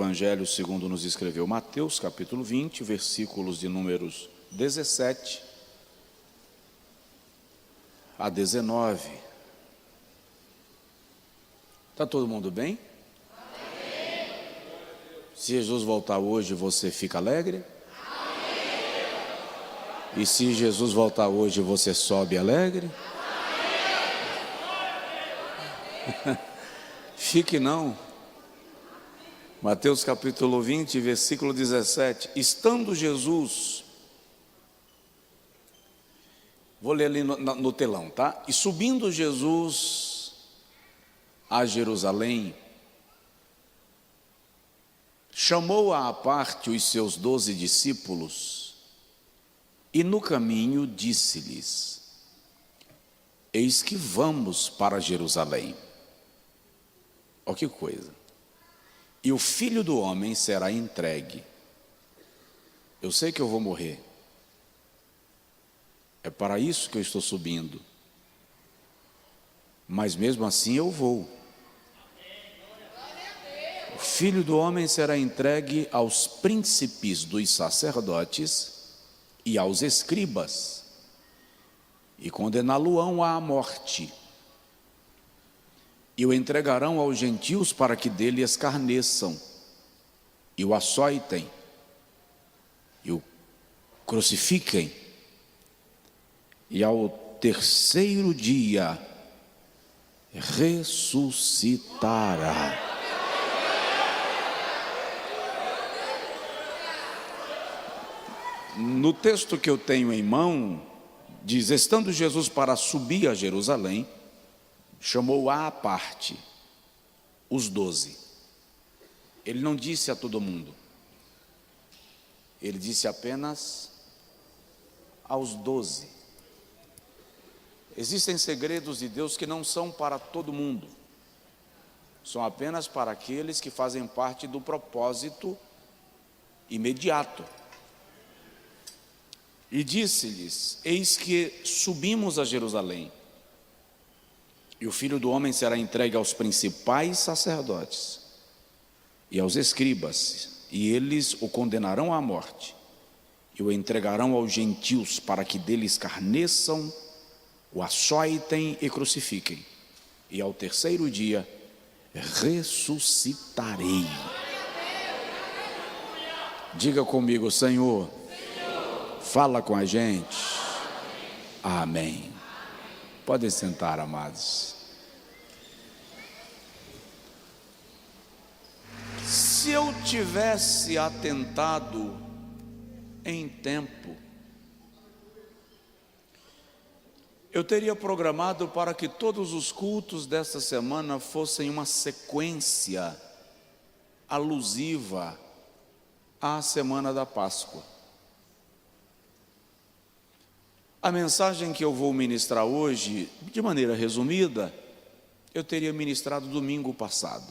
Evangelho segundo nos escreveu Mateus, capítulo 20, versículos de números 17 a 19. Está todo mundo bem? Amém. Se Jesus voltar hoje, você fica alegre? Amém. E se Jesus voltar hoje, você sobe alegre? Amém. Fique não. Mateus capítulo 20, versículo 17. Estando Jesus, vou ler ali no telão, tá? E subindo Jesus a Jerusalém, chamou à parte os seus 12 discípulos e no caminho disse-lhes: eis que vamos para Jerusalém. Ó, que coisa! E o Filho do Homem será entregue. Eu sei que eu vou morrer. É para isso que eu estou subindo. Mas mesmo assim eu vou. O Filho do Homem será entregue aos príncipes dos sacerdotes e aos escribas, e condená-lo-ão à morte. E o entregarão aos gentios para que dele escarneçam, e o açoitem, e o crucifiquem, e ao terceiro dia ressuscitará. No texto que eu tenho em mão, diz: estando Jesus para subir a Jerusalém, chamou à parte os 12. Ele não disse a todo mundo, ele disse apenas aos 12. Existem segredos de Deus que não são para todo mundo, são apenas para aqueles que fazem parte do propósito imediato. E disse-lhes: eis que subimos a Jerusalém, e o Filho do Homem será entregue aos principais sacerdotes e aos escribas, e eles o condenarão à morte, e o entregarão aos gentios para que dele escarneçam, o açoitem e crucifiquem, e ao terceiro dia ressuscitarei. Diga comigo: Senhor, fala com a gente. Amém. Podem sentar, amados. Se eu tivesse atentado em tempo, eu teria programado para que todos os cultos desta semana fossem uma sequência alusiva à semana da Páscoa. A mensagem que eu vou ministrar hoje, de maneira resumida, eu teria ministrado domingo passado.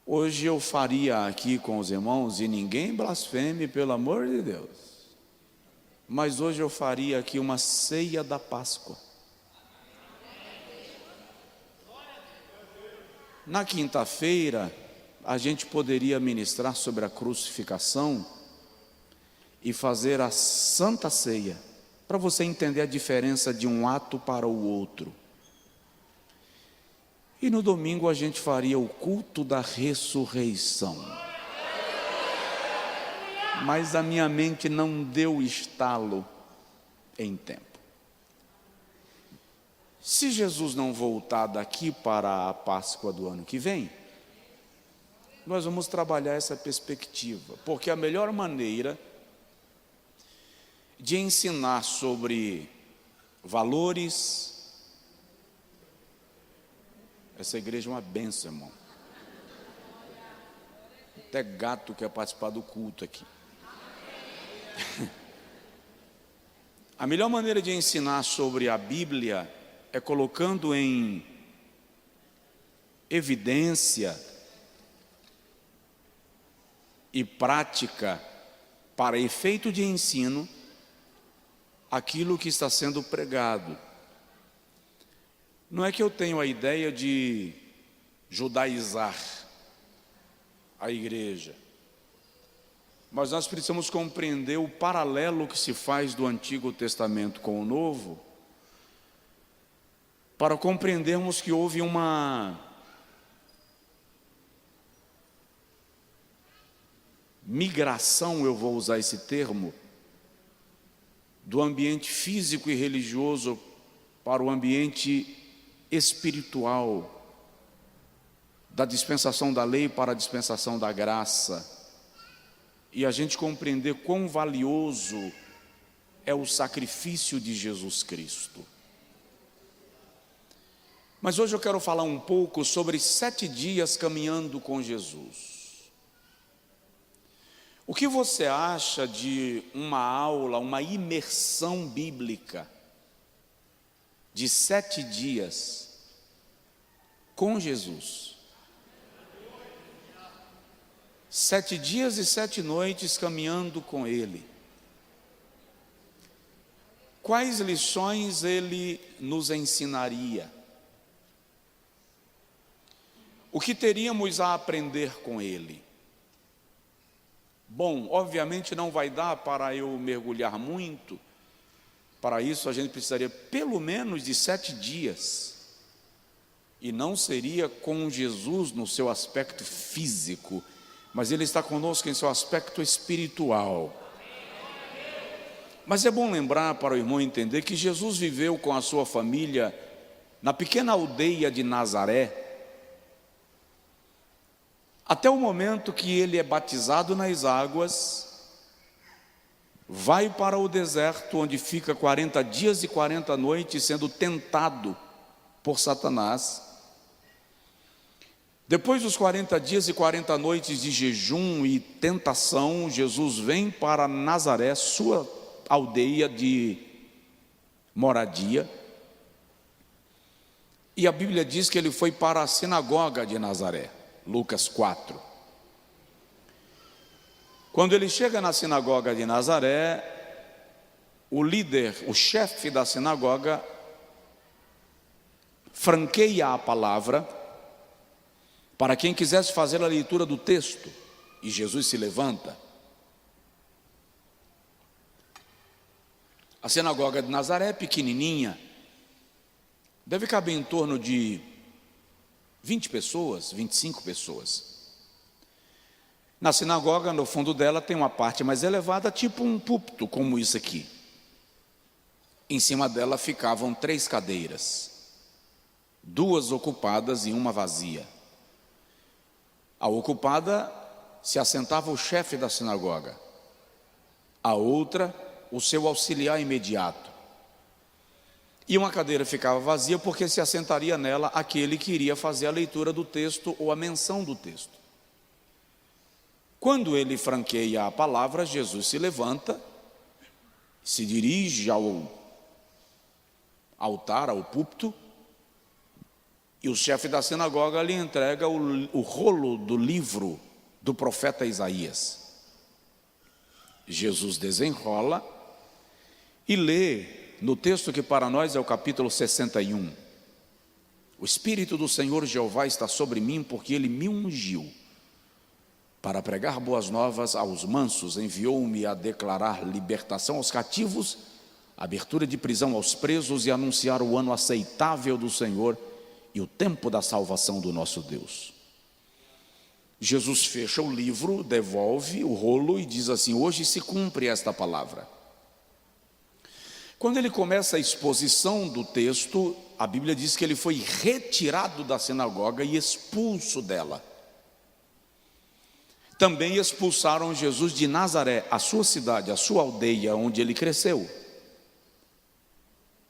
Hoje eu faria aqui com os irmãos, e ninguém blasfeme, pelo amor de Deus, mas hoje eu faria aqui uma ceia da Páscoa. Na quinta-feira, a gente poderia ministrar sobre a crucificação e fazer a Santa Ceia, para você entender a diferença de um ato para o outro. E no domingo a gente faria o culto da ressurreição. Mas a minha mente não deu estalo em tempo. Se Jesus não voltar daqui para a Páscoa do ano que vem, nós vamos trabalhar essa perspectiva, porque a melhor maneira de ensinar sobre valores. Essa igreja é uma bênção, irmão. Até gato quer participar do culto aqui. A melhor maneira de ensinar sobre a Bíblia é colocando em evidência e prática, para efeito de ensino, aquilo que está sendo pregado. Não é que eu tenho a ideia de judaizar, a igreja. Mas nós precisamos compreender o paralelo que se faz do Antigo Testamento com o Novo, para compreendermos que houve uma migração, eu vou usar esse termo, do ambiente físico e religioso para o ambiente espiritual, da dispensação da lei para a dispensação da graça, e a gente compreender quão valioso é o sacrifício de Jesus Cristo. Mas hoje eu quero falar um pouco sobre 7 dias caminhando com Jesus. O que você acha de uma aula, uma imersão bíblica de 7 dias com Jesus? 7 dias e 7 noites caminhando com Ele. Quais lições Ele nos ensinaria? O que teríamos a aprender com Ele? Bom, obviamente não vai dar para eu mergulhar muito. Para isso a gente precisaria pelo menos de 7 dias. E não seria com Jesus no seu aspecto físico, mas Ele está conosco em seu aspecto espiritual. Mas é bom lembrar para o irmão entender que Jesus viveu com a sua família na pequena aldeia de Nazaré, até o momento que ele é batizado nas águas, vai para o deserto, onde fica 40 dias e 40 noites sendo tentado por Satanás. Depois dos 40 dias e 40 noites de jejum e tentação, Jesus vem para Nazaré, sua aldeia de moradia, e a Bíblia diz que ele foi para a sinagoga de Nazaré. Lucas 4. Quando ele chega na sinagoga de Nazaré, o líder, o chefe da sinagoga, franqueia a palavra para quem quisesse fazer a leitura do texto, e Jesus se levanta. A sinagoga de Nazaré é pequenininha, deve caber em torno de 20 pessoas, 25 pessoas. Na sinagoga, no fundo dela, tem uma parte mais elevada, tipo um púlpito, como isso aqui. Em cima dela ficavam 3 cadeiras, 2 ocupadas e uma vazia. A ocupada se assentava o chefe da sinagoga, a outra, o seu auxiliar imediato. E uma cadeira ficava vazia porque se assentaria nela aquele que iria fazer a leitura do texto ou a menção do texto. Quando ele franqueia a palavra, Jesus se levanta, se dirige ao altar, ao púlpito, e o chefe da sinagoga lhe entrega o rolo do livro do profeta Isaías. Jesus desenrola e lê no texto que para nós é o capítulo 61. O Espírito do Senhor Jeová está sobre mim, porque Ele me ungiu para pregar boas novas aos mansos, enviou-me a declarar libertação aos cativos, abertura de prisão aos presos e anunciar o ano aceitável do Senhor e o tempo da salvação do nosso Deus. Jesus fecha o livro, devolve o rolo e diz assim: hoje se cumpre esta palavra. Quando ele começa a exposição do texto, a Bíblia diz que ele foi retirado da sinagoga e expulso dela. Também expulsaram Jesus de Nazaré, a sua cidade, a sua aldeia, onde ele cresceu.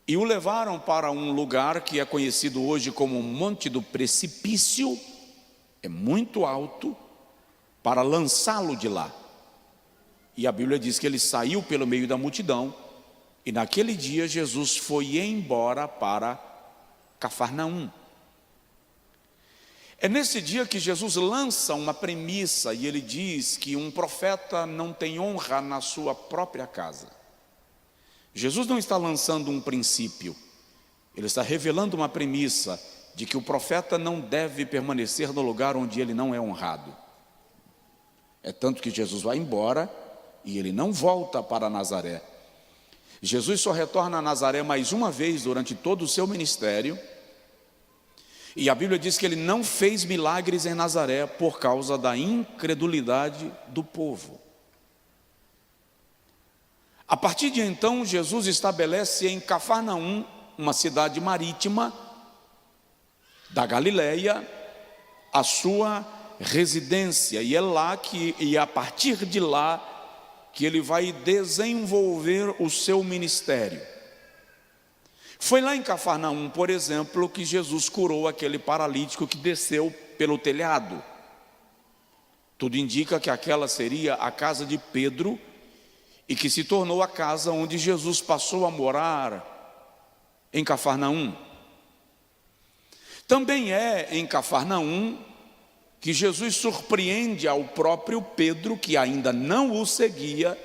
E o levaram para um lugar que é conhecido hoje como Monte do Precipício, é muito alto, para lançá-lo de lá. E a Bíblia diz que ele saiu pelo meio da multidão, e naquele dia Jesus foi embora para Cafarnaum. É nesse dia que Jesus lança uma premissa, e ele diz que um profeta não tem honra na sua própria casa. Jesus não está lançando um princípio, ele está revelando uma premissa de que o profeta não deve permanecer no lugar onde ele não é honrado. É tanto que Jesus vai embora e ele não volta para Nazaré. Jesus só retorna a Nazaré mais uma vez durante todo o seu ministério. E a Bíblia diz que ele não fez milagres em Nazaré por causa da incredulidade do povo. A partir de então, Jesus estabelece em Cafarnaum, uma cidade marítima da Galileia, a sua residência. E é lá e a partir de lá, que ele vai desenvolver o seu ministério. Foi lá em Cafarnaum, por exemplo, que Jesus curou aquele paralítico que desceu pelo telhado. Tudo indica que aquela seria a casa de Pedro e que se tornou a casa onde Jesus passou a morar em Cafarnaum. Também é em Cafarnaum que Jesus surpreende ao próprio Pedro, que ainda não o seguia,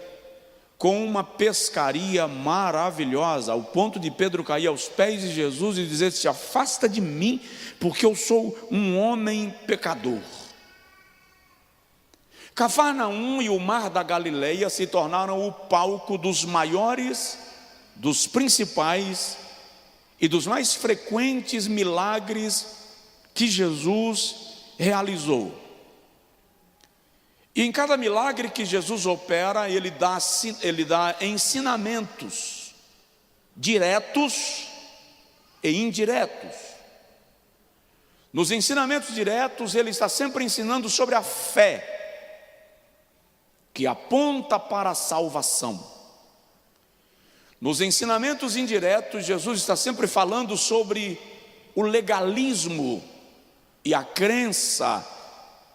com uma pescaria maravilhosa, ao ponto de Pedro cair aos pés de Jesus e dizer: se afasta de mim, porque eu sou um homem pecador. Cafarnaum e o mar da Galileia se tornaram o palco dos maiores, dos principais e dos mais frequentes milagres que Jesus realizou. E em cada milagre que Jesus opera, ele dá ensinamentos diretos e indiretos. Nos ensinamentos diretos, ele está sempre ensinando sobre a fé, que aponta para a salvação. Nos ensinamentos indiretos, Jesus está sempre falando sobre o legalismo e a crença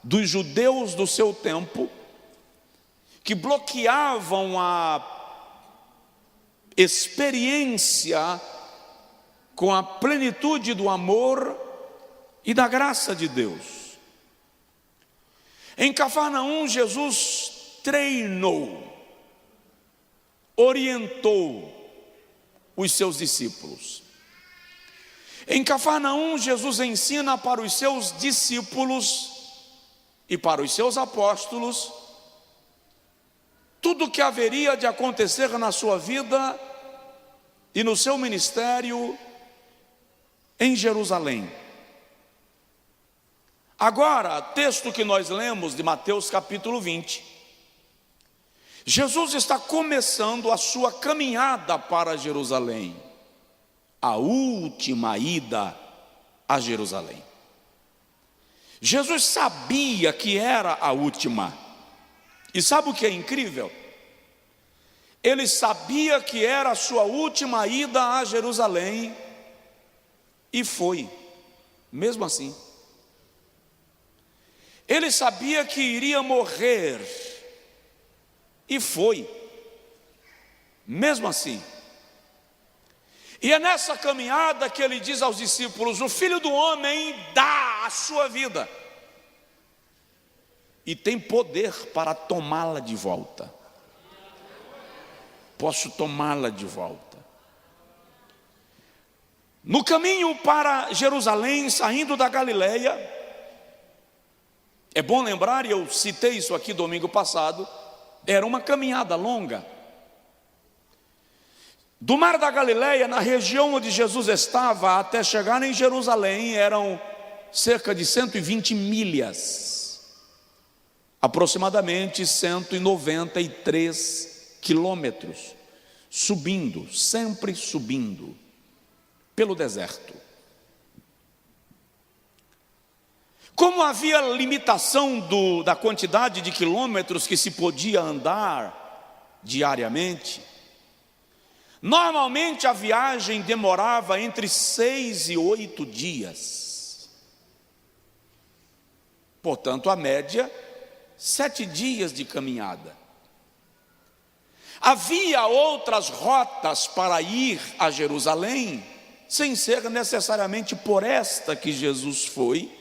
dos judeus do seu tempo, que bloqueavam a experiência com a plenitude do amor e da graça de Deus. Em Cafarnaum, Jesus treinou, orientou os seus discípulos. Em Cafarnaum, Jesus ensina para os seus discípulos e para os seus apóstolos tudo o que haveria de acontecer na sua vida e no seu ministério em Jerusalém. Agora, texto que nós lemos de Mateus capítulo 20, Jesus está começando a sua caminhada para Jerusalém, a última ida a Jerusalém. Jesus sabia que era a última. E sabe o que é incrível? Ele sabia que era a sua última ida a Jerusalém e foi, mesmo assim. Ele sabia que iria morrer e foi, mesmo assim. E é nessa caminhada que ele diz aos discípulos: o Filho do Homem dá a sua vida e tem poder para tomá-la de volta. Posso tomá-la de volta. No caminho para Jerusalém, saindo da Galileia, é bom lembrar, e eu citei isso aqui domingo passado, era uma caminhada longa. Do mar da Galileia, na região onde Jesus estava, até chegar em Jerusalém, eram cerca de 120 milhas, aproximadamente 193 quilômetros, subindo, sempre subindo, pelo deserto. Como havia limitação da quantidade de quilômetros que se podia andar diariamente, normalmente a viagem demorava entre 6 e 8 dias. Portanto, a média, 7 dias de caminhada. Havia outras rotas para ir a Jerusalém, sem ser necessariamente por esta que Jesus foi,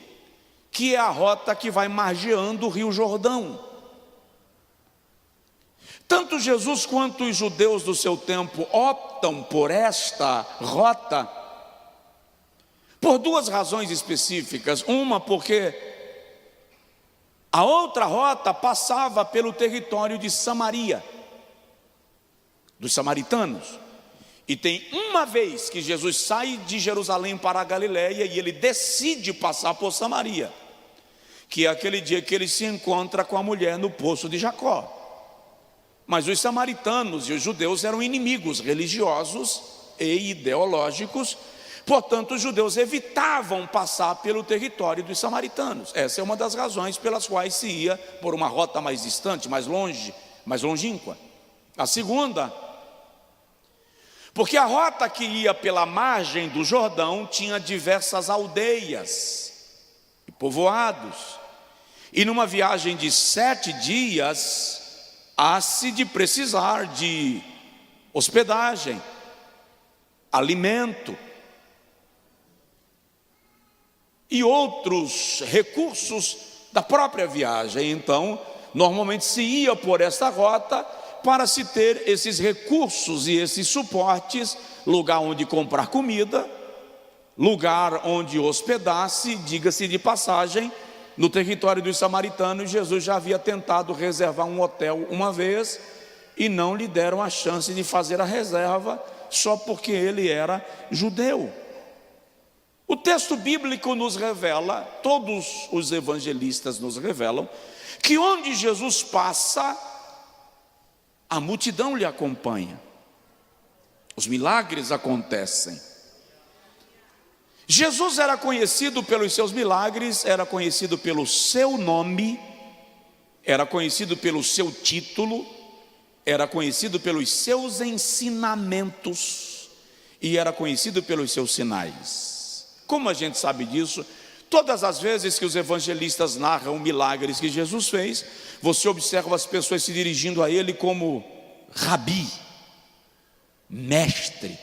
que é a rota que vai margeando o Rio Jordão. Tanto Jesus quanto os judeus do seu tempo optam por esta rota por duas razões específicas. Uma, porque A outra rota passava pelo território de Samaria, dos samaritanos. E tem uma vez que Jesus sai de Jerusalém para a Galileia e ele decide passar por Samaria, que é aquele dia que ele se encontra com a mulher no poço de Jacó. Mas os samaritanos e os judeus eram inimigos religiosos e ideológicos, portanto os judeus evitavam passar pelo território dos samaritanos. Essa é uma das razões pelas quais se ia por uma rota mais distante, mais longe, mais longínqua. A segunda, porque a rota que ia pela margem do Jordão tinha diversas aldeias e povoados, e numa viagem de 7 dias, há-se de precisar de hospedagem, alimento e outros recursos da própria viagem. Então, normalmente se ia por esta rota para se ter esses recursos e esses suportes, lugar onde comprar comida, lugar onde hospedar-se. Diga-se de passagem, no território dos samaritanos, Jesus já havia tentado reservar um hotel uma vez e não lhe deram a chance de fazer a reserva, só porque ele era judeu. O texto bíblico nos revela, todos os evangelistas nos revelam, que onde Jesus passa, a multidão lhe acompanha, os milagres acontecem. Jesus era conhecido pelos seus milagres, era conhecido pelo seu nome, era conhecido pelo seu título, era conhecido pelos seus ensinamentos e era conhecido pelos seus sinais. Como a gente sabe disso? Todas as vezes que os evangelistas narram milagres que Jesus fez, você observa as pessoas se dirigindo a ele como Rabi, mestre,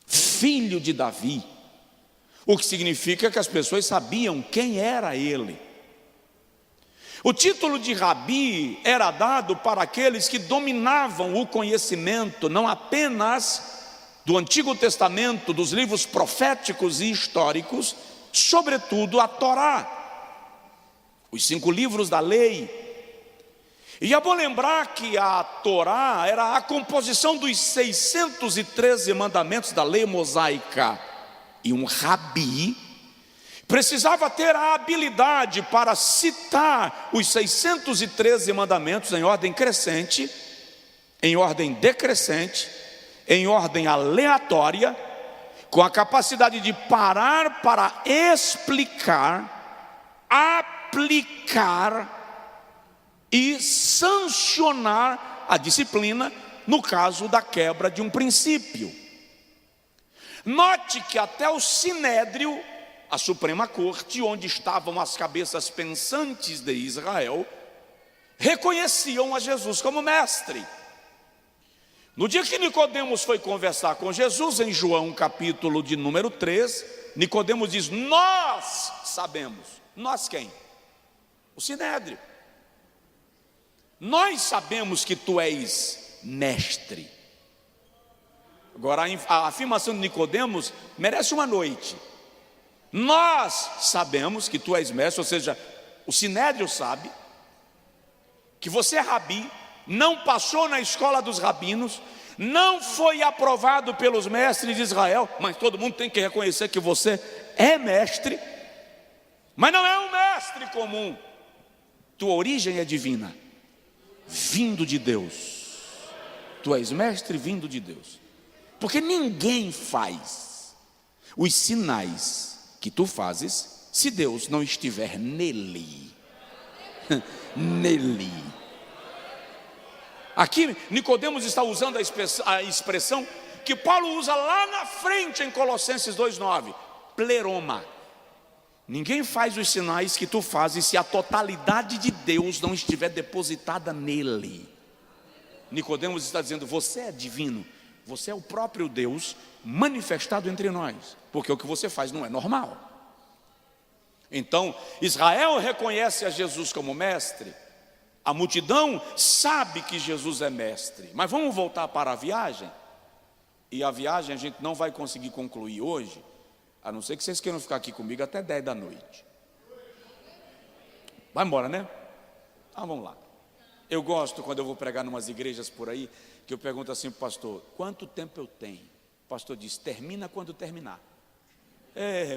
filho de Davi, o que significa que as pessoas sabiam quem era ele. O título de Rabi era dado para aqueles que dominavam o conhecimento, não apenas do Antigo Testamento, dos livros proféticos e históricos, sobretudo a Torá, os 5 livros da lei. E é bom lembrar que a Torá era a composição dos 613 mandamentos da lei mosaica, e um rabi precisava ter a habilidade para citar os 613 mandamentos em ordem crescente, em ordem decrescente, em ordem aleatória, com a capacidade de parar para explicar, aplicar e sancionar a disciplina no caso da quebra de um princípio. Note que até o Sinédrio, a Suprema Corte, onde estavam as cabeças pensantes de Israel, reconheciam a Jesus como mestre. No dia que Nicodemos foi conversar com Jesus, em João capítulo de número 3, Nicodemos diz: nós sabemos. Nós quem? O Sinédrio. Nós sabemos que tu és mestre. Agora a afirmação de Nicodemos merece uma noite. Nós sabemos que tu és mestre, ou seja, o Sinédrio sabe que você é rabi, não passou na escola dos rabinos, não foi aprovado pelos mestres de Israel, mas todo mundo tem que reconhecer que você é mestre, mas não é um mestre comum. Tua origem é divina, vindo de Deus. Tu és mestre vindo de Deus, porque ninguém faz os sinais que tu fazes se Deus não estiver nele. Nele. Aqui Nicodemos está usando a expressão que Paulo usa lá na frente em Colossenses 2:9, pleroma. Ninguém faz os sinais que tu fazes se a totalidade de Deus não estiver depositada nele. Nicodemos está dizendo: você é divino, você é o próprio Deus manifestado entre nós, porque o que você faz não é normal. Então Israel reconhece a Jesus como mestre, a multidão sabe que Jesus é mestre. Mas vamos voltar para a viagem. E a viagem a gente não vai conseguir concluir hoje, a não ser que vocês queiram ficar aqui comigo até 10 da noite. Vai embora, né? Ah, vamos lá. Eu gosto quando eu vou pregar em umas igrejas por aí, que eu pergunto assim para o pastor: quanto tempo eu tenho? O pastor diz: termina quando terminar.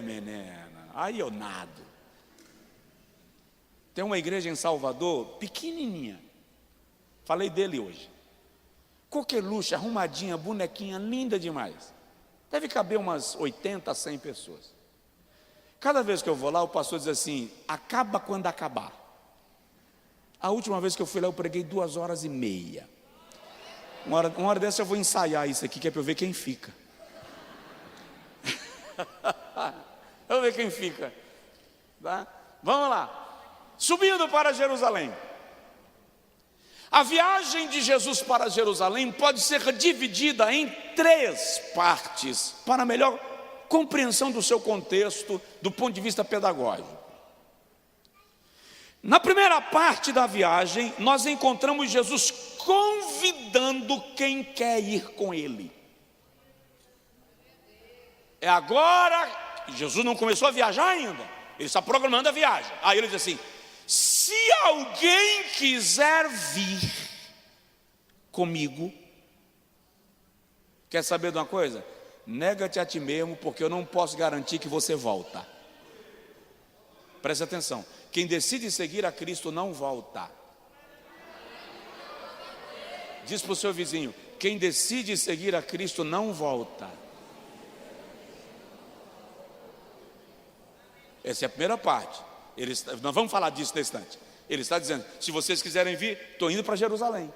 Menina, aí eu nado. Tem uma igreja em Salvador, pequenininha, falei dele hoje, coqueluche, arrumadinha, bonequinha, linda demais. Deve caber umas 80 a 100 pessoas. Cada vez que eu vou lá, o pastor diz assim: acaba quando acabar. A última vez que eu fui lá, eu preguei 2h30. Uma hora dessa eu vou ensaiar isso aqui, que é para eu ver quem fica. Vamos ver quem fica, tá? Vamos lá. Subindo para Jerusalém. A viagem de Jesus para Jerusalém pode ser dividida em 3 partes, para melhor compreensão do seu contexto, do ponto de vista pedagógico. Na primeira parte da viagem, nós encontramos Jesus convidando quem quer ir com ele. É agora, Jesus não começou a viajar ainda, ele está programando a viagem. Aí ele diz assim: se alguém quiser vir comigo, quer saber de uma coisa? Nega-te a ti mesmo, porque eu não posso garantir que você volta. Preste atenção, quem decide seguir a Cristo não volta. Diz para o seu vizinho: quem decide seguir a Cristo não volta. Essa é a primeira parte. Nós vamos falar disso nesse instante. Ele está dizendo: se vocês quiserem vir, estou indo para Jerusalém.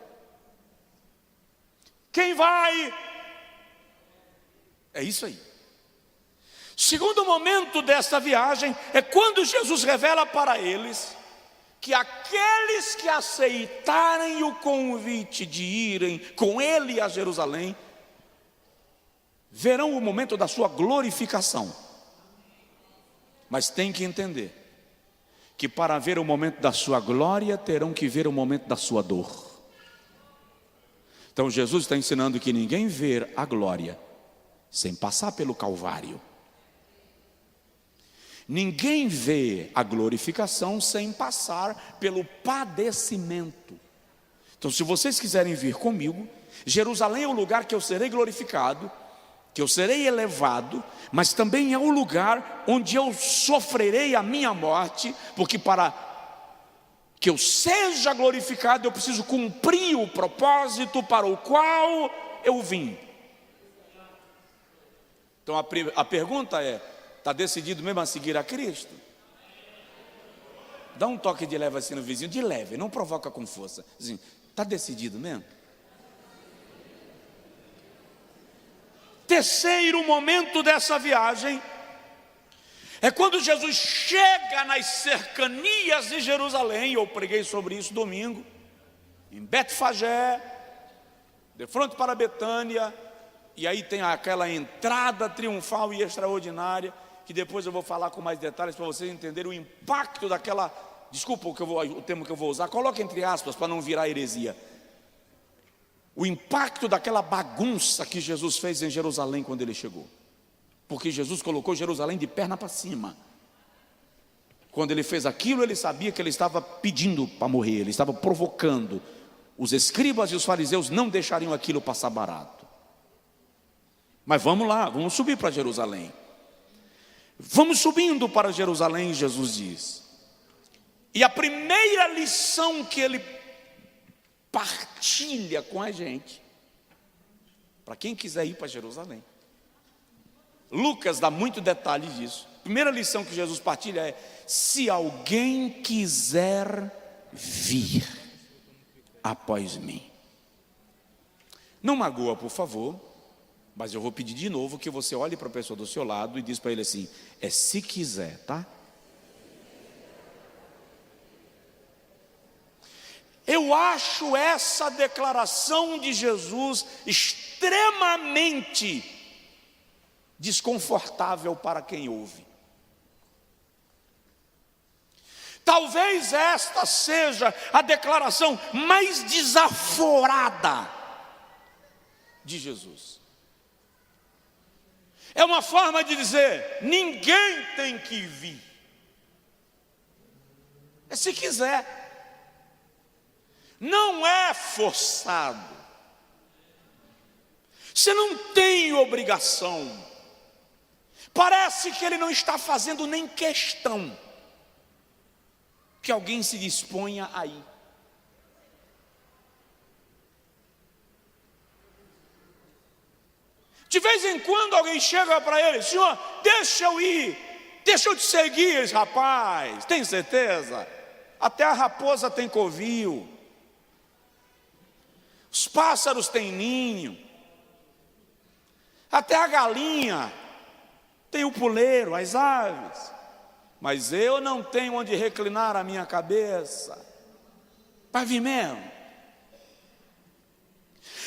Quem vai? É isso aí. Segundo momento desta viagem é quando Jesus revela para eles que aqueles que aceitarem o convite de irem com ele a Jerusalém verão o momento da sua glorificação. Mas tem que entender que para ver o momento da sua glória, terão que ver o momento da sua dor. Então Jesus está ensinando que ninguém vê a glória sem passar pelo Calvário. Ninguém vê a glorificação sem passar pelo padecimento. Então, se vocês quiserem vir comigo, Jerusalém é o lugar que eu serei glorificado, que eu serei elevado, mas também é o lugar onde eu sofrerei a minha morte, porque para que eu seja glorificado, eu preciso cumprir o propósito para o qual eu vim. Então a pergunta é: está decidido mesmo a seguir a Cristo? Dá um toque de leve assim no vizinho, de leve, não provoca com força. Assim, está decidido mesmo? Terceiro momento dessa viagem é quando Jesus chega nas cercanias de Jerusalém. Eu preguei sobre isso domingo, em Betfagé, de frente para Betânia, e aí tem aquela entrada triunfal e extraordinária, que depois eu vou falar com mais detalhes para vocês entenderem o impacto daquela, desculpa o termo que eu vou usar, coloque entre aspas para não virar heresia, o impacto daquela bagunça que Jesus fez em Jerusalém quando ele chegou. Porque Jesus colocou Jerusalém de perna para cima. Quando ele fez aquilo, ele sabia que ele estava pedindo para morrer, ele estava provocando. Os escribas e os fariseus não deixariam aquilo passar barato. Mas vamos lá, vamos subir para Jerusalém. Vamos subindo para Jerusalém, Jesus diz. E a primeira lição que ele partilha com a gente, para quem quiser ir para Jerusalém, Lucas dá muito detalhe disso. A primeira lição que Jesus partilha é: se alguém quiser vir após mim. Não magoa, por favor, mas eu vou pedir de novo que você olhe para a pessoa do seu lado e diz para ele assim: é se quiser, tá? Eu acho essa declaração de Jesus extremamente desconfortável para quem ouve. Talvez esta seja a declaração mais desaforada de Jesus. É uma forma de dizer: ninguém tem que vir. É se quiser. Não é forçado. Você não tem obrigação. Parece que ele não está fazendo nem questão que alguém se disponha a ir. De vez em quando alguém chega para ele: Senhor, deixa eu ir, deixa eu te seguir. Rapaz, tem certeza? Até a raposa tem covil, os pássaros têm ninho, até a galinha tem o puleiro, as aves, mas eu não tenho onde reclinar a minha cabeça. Vai vir mesmo?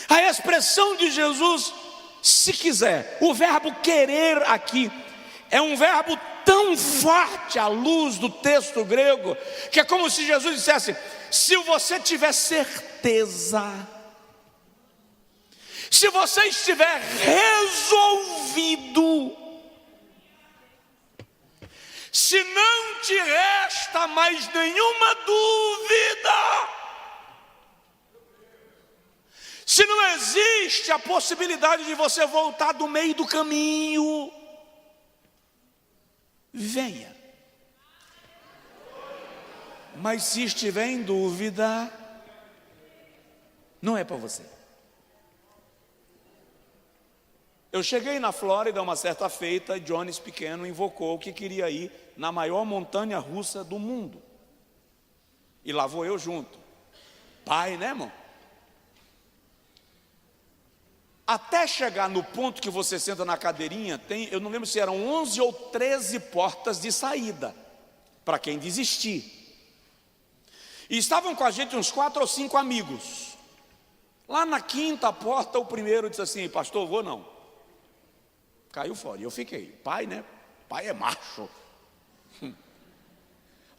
A expressão de Jesus, se quiser, o verbo querer aqui é um verbo tão forte à luz do texto grego, que é como se Jesus dissesse: se você tiver certeza, se você estiver resolvido, se não te resta mais nenhuma dúvida, se não existe a possibilidade de você voltar do meio do caminho, venha. Mas se estiver em dúvida, não é para você. Eu cheguei na Flórida uma certa feita, e Jones pequeno invocou que queria ir na maior montanha russa do mundo. E lá vou eu junto. Pai, né, irmão? Até chegar no ponto que você senta na cadeirinha, tem, eu não lembro se eram 11 ou 13 portas de saída, para quem desistir. E estavam com a gente uns 4 ou 5 amigos. Lá na quinta porta, o primeiro disse assim: pastor, vou não. Caiu fora, e eu fiquei. Pai, né? Pai é macho.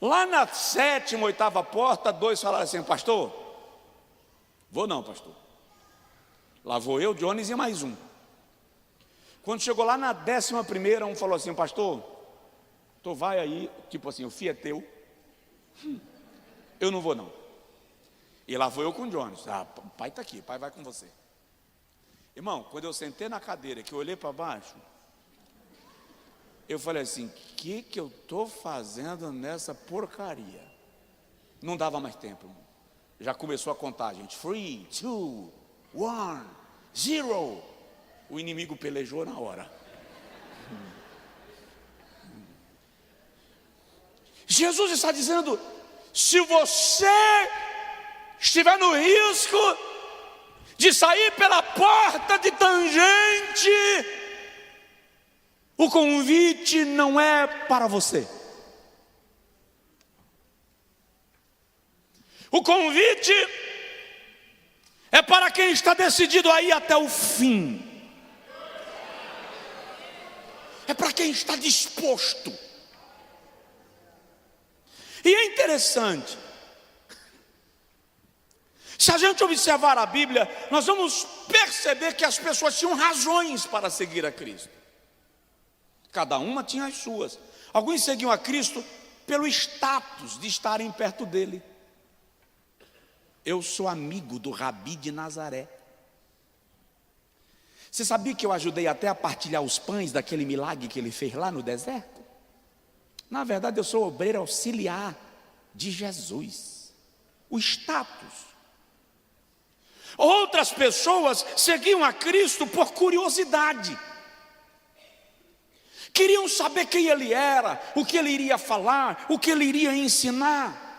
Lá na 7ª, 8ª porta, 2 falaram assim: pastor, vou não, pastor. Lá vou eu, Jones e mais um. Quando chegou lá na 11ª, um falou assim: pastor, tu vai aí, tipo assim, o fio é teu, eu não vou não. E lá vou eu com o Jones. Ah, o pai está aqui, o pai vai com você. Irmão, quando eu sentei na cadeira, que eu olhei para baixo, eu falei assim: o que eu estou fazendo nessa porcaria? Não dava mais tempo, irmão. Já começou a contar, gente. 3, 2, 1, 0. O inimigo pelejou na hora. Jesus está dizendo: se você estiver no risco de sair pela porta de tangente, o convite não é para você. O convite é para quem está decidido a ir até o fim. É para quem está disposto. E é interessante, se a gente observar a Bíblia, nós vamos perceber que as pessoas tinham razões para seguir a Cristo. Cada uma tinha as suas. Alguns seguiam a Cristo pelo status de estarem perto dele. Eu sou amigo do Rabi de Nazaré. Você sabia que eu ajudei até a partilhar os pães daquele milagre que ele fez lá no deserto? Na verdade, eu sou obreiro auxiliar de Jesus. O status. Outras pessoas seguiam a Cristo por curiosidade. Queriam saber quem ele era, o que ele iria falar, o que ele iria ensinar.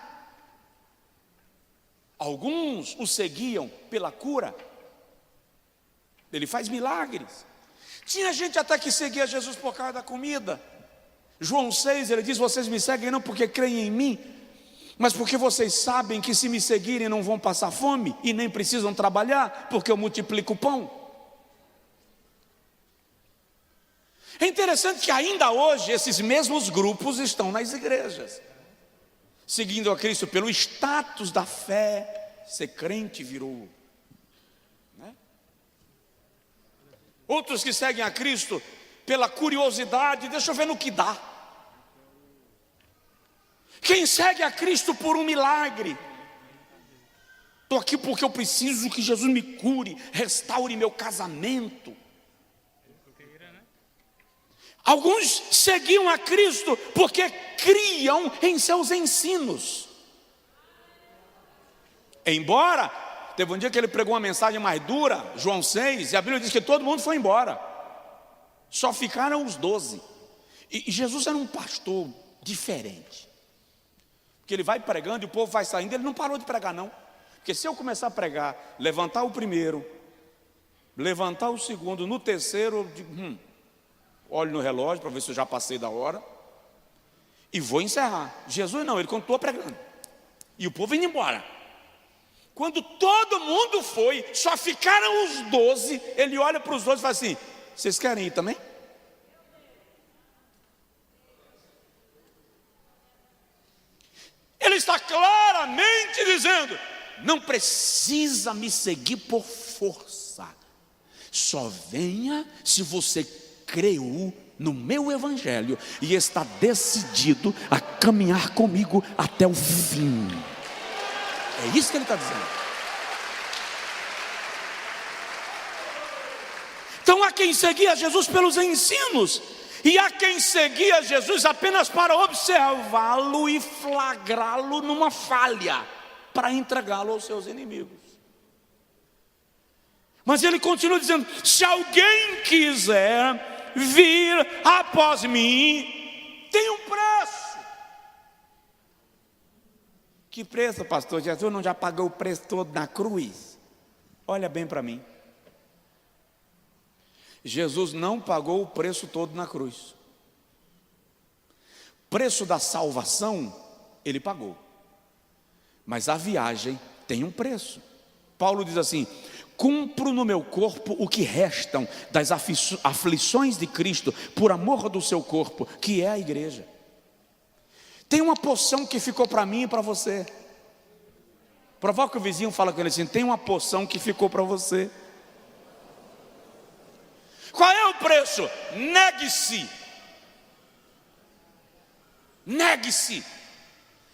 Alguns o seguiam pela cura. Ele faz milagres. Tinha gente até que seguia Jesus por causa da comida. João 6, ele diz: vocês me seguem não porque creem em mim, mas porque vocês sabem que se me seguirem não vão passar fome e nem precisam trabalhar, porque eu multiplico o pão. É interessante que ainda hoje esses mesmos grupos estão nas igrejas, seguindo a Cristo pelo status da fé. Ser crente virou, né? Outros que seguem a Cristo pela curiosidade: deixa eu ver no que dá. Quem segue a Cristo por um milagre, estou aqui porque eu preciso que Jesus me cure, restaure meu casamento. Alguns seguiam a Cristo porque criam em seus ensinos. Embora, teve um dia que ele pregou uma mensagem mais dura, João 6, e a Bíblia diz que todo mundo foi embora. Só ficaram os 12. E Jesus era um pastor diferente. Porque ele vai pregando e o povo vai saindo. Ele não parou de pregar não. Porque se eu começar a pregar, levantar o primeiro, levantar o segundo, no terceiro eu digo, olho no relógio para ver se eu já passei da hora e vou encerrar. Jesus não, ele continuou pregando. E o povo indo embora. Quando todo mundo foi, só ficaram os 12, ele olha para os 12 e fala assim, vocês querem ir também? Ele está claramente dizendo, não precisa me seguir por força, só venha se você creu no meu evangelho e está decidido a caminhar comigo até o fim. É isso que ele está dizendo. Então há quem seguia Jesus pelos ensinos, e há quem seguia Jesus apenas para observá-lo e flagrá-lo numa falha, para entregá-lo aos seus inimigos. Mas ele continua dizendo, se alguém quiser vir após mim, tem um preço. Que preço, pastor? Jesus não já pagou o preço todo na cruz? Olha bem para mim. Jesus não pagou o preço todo na cruz. Preço da salvação, ele pagou. Mas a viagem tem um preço. Paulo diz assim, cumpro no meu corpo o que restam das aflições de Cristo, por amor do seu corpo, que é a igreja. Tem uma porção que ficou para mim e para você. Provoca o vizinho, fala com ele assim, tem uma porção que ficou para você. Qual é o preço? Negue-se. Negue-se.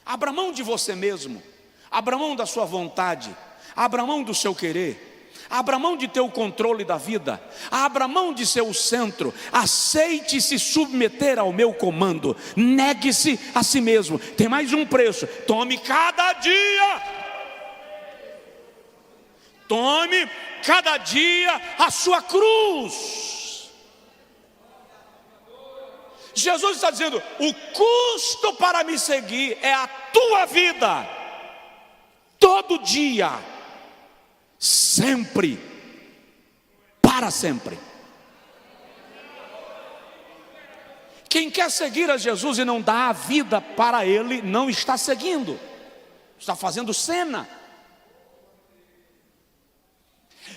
Abra mão de você mesmo. Abra mão da sua vontade. Abra mão do seu querer. Abra mão de ter o controle da vida. Abra mão de ser o centro. Aceite se submeter ao meu comando. Negue-se a si mesmo. Tem mais um preço. Tome cada dia. Tome cada dia a sua cruz. Jesus está dizendo, o custo para me seguir é a tua vida. Todo dia. Sempre. Para sempre. Quem quer seguir a Jesus e não dá a vida para Ele, não está seguindo. Está fazendo cena.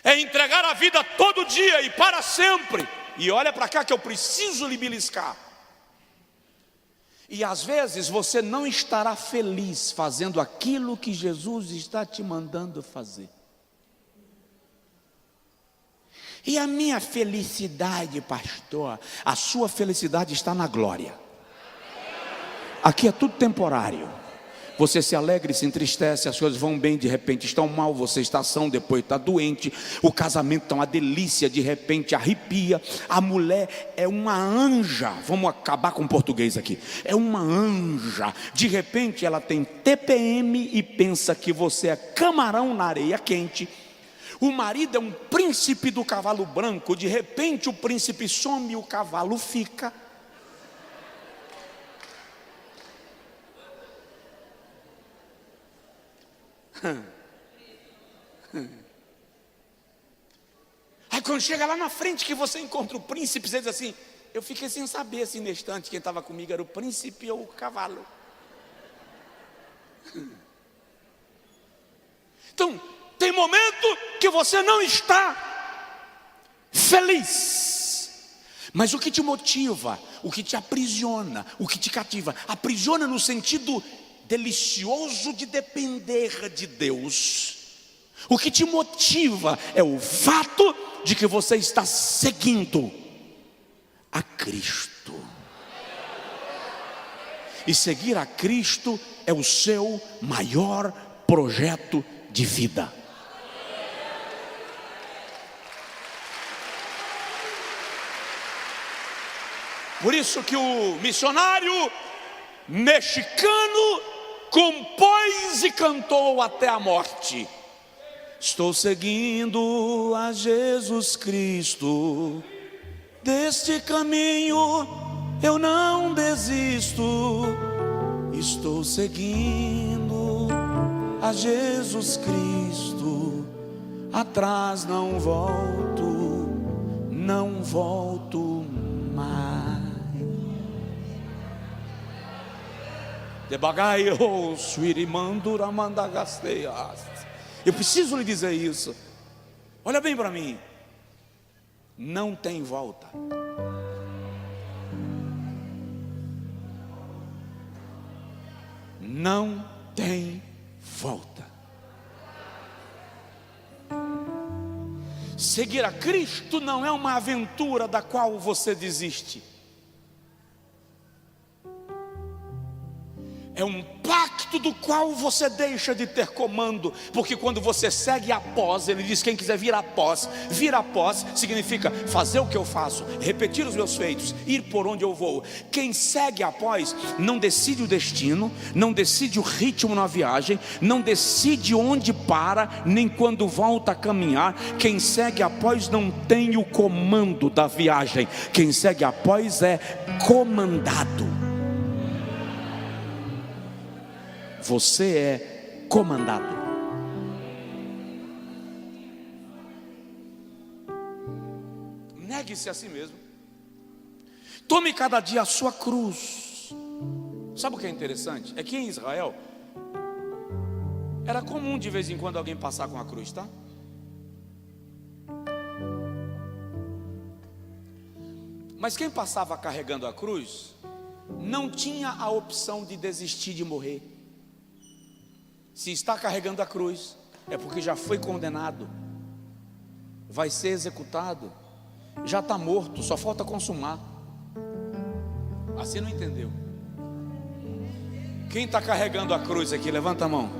É entregar a vida todo dia e para sempre. E olha para cá que eu preciso lhe beliscar. E às vezes você não estará feliz fazendo aquilo que Jesus está te mandando fazer. E a minha felicidade, pastor, a sua felicidade está na glória. Aqui é tudo temporário. Você se alegra e se entristece, as coisas vão bem, de repente estão mal, você está são, depois está doente, o casamento está uma delícia, de repente arrepia, a mulher é uma anja, vamos acabar com o português aqui, é uma anja, de repente ela tem TPM e pensa que você é camarão na areia quente, o marido é um príncipe do cavalo branco, de repente o príncipe some e o cavalo fica. Aí quando chega lá na frente que você encontra o príncipe, você diz assim, eu fiquei sem saber assim nesse instante quem estava comigo era o príncipe ou o cavalo. Então tem momento que você não está feliz, mas o que te motiva, o que te aprisiona, o que te cativa, aprisiona no sentido delicioso de depender de Deus. O que te motiva é o fato de que você está seguindo a Cristo. E seguir a Cristo é o seu maior projeto de vida. Por isso que o missionário mexicano compôs e cantou até a morte: estou seguindo a Jesus Cristo, deste caminho eu não desisto. Estou seguindo a Jesus Cristo, atrás não volto, não volto mais. Debagaio, suirimandura mandagasteias. Eu preciso lhe dizer isso. Olha bem para mim. Não tem volta. Não tem volta. Seguir a Cristo não é uma aventura da qual você desiste. É um pacto do qual você deixa de ter comando, porque quando você segue após, ele diz: quem quiser vir após significa fazer o que eu faço, repetir os meus feitos, ir por onde eu vou. Quem segue após não decide o destino, não decide o ritmo na viagem, não decide onde para, nem quando volta a caminhar. Quem segue após não tem o comando da viagem, quem segue após é comandado. Você é comandado. Negue-se a si mesmo. Tome cada dia a sua cruz. Sabe o que é interessante? É que em Israel era comum de vez em quando alguém passar com a cruz, tá? Mas quem passava carregando a cruz não tinha a opção de desistir de morrer. Se está carregando a cruz, é porque já foi condenado, vai ser executado, já está morto, só falta consumar. Assim não entendeu? Quem está carregando a cruz aqui, levanta a mão.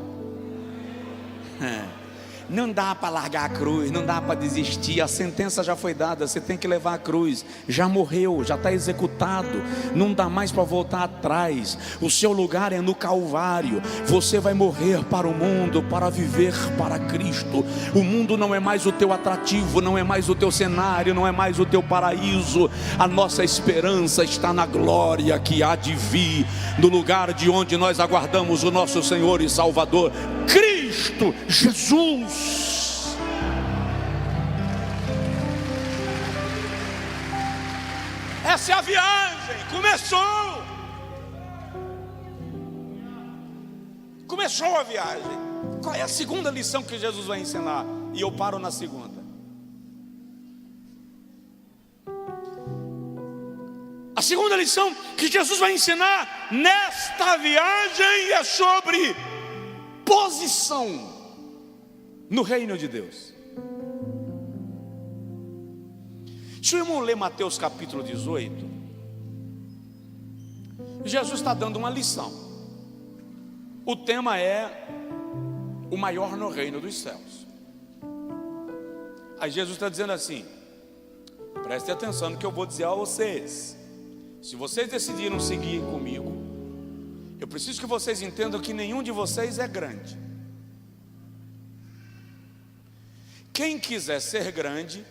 Não dá para largar a cruz, não dá para desistir. A sentença já foi dada, você tem que levar a cruz. Já morreu, já está executado, não dá mais para voltar atrás. O seu lugar é no Calvário. Você vai morrer para o mundo, para viver para Cristo. O mundo não é mais o teu atrativo, não é mais o teu cenário, não é mais o teu paraíso. A nossa esperança está na glória que há de vir, no lugar de onde nós aguardamos o nosso Senhor e Salvador, Cristo Jesus. Essa é a viagem. Começou a viagem. Qual é a segunda lição que Jesus vai ensinar? E eu paro na segunda. A segunda lição que Jesus vai ensinar nesta viagem é sobre posição no reino de Deus. Se o irmão ler Mateus capítulo 18, Jesus está dando uma lição. O tema é o maior no reino dos céus. Aí Jesus está dizendo assim: prestem atenção no que eu vou dizer a vocês. Se vocês decidiram seguir comigo, eu preciso que vocês entendam que nenhum de vocês é grande. Quem quiser ser grande,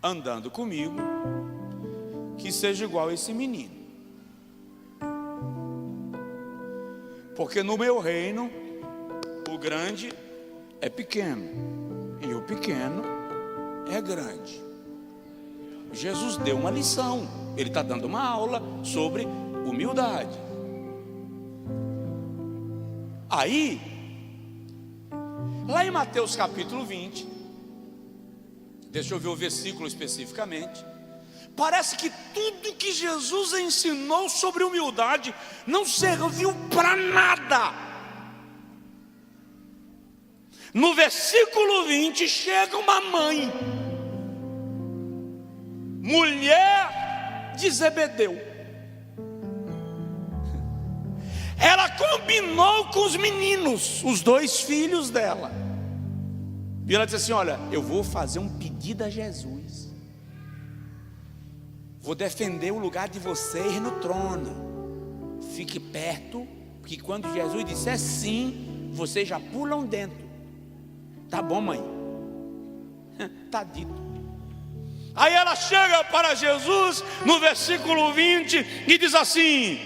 andando comigo, que seja igual a esse menino. Porque no meu reino, o grande é pequeno e o pequeno é grande. Jesus deu uma lição, ele está dando uma aula sobre humildade. Aí, lá em Mateus capítulo 20, deixa eu ver o versículo especificamente, parece que tudo que Jesus ensinou sobre humildade não serviu para nada. No versículo 20 chega uma mãe, mulher de Zebedeu. ela combinou com os meninos, os 2 filhos dela. E ela disse assim: olha, eu vou fazer um pedido a Jesus. Vou defender o lugar de vocês no trono. Fique perto, porque quando Jesus disser sim, vocês já pulam dentro. Tá bom, mãe? Tá dito. Aí ela chega para Jesus no versículo 20 e diz assim: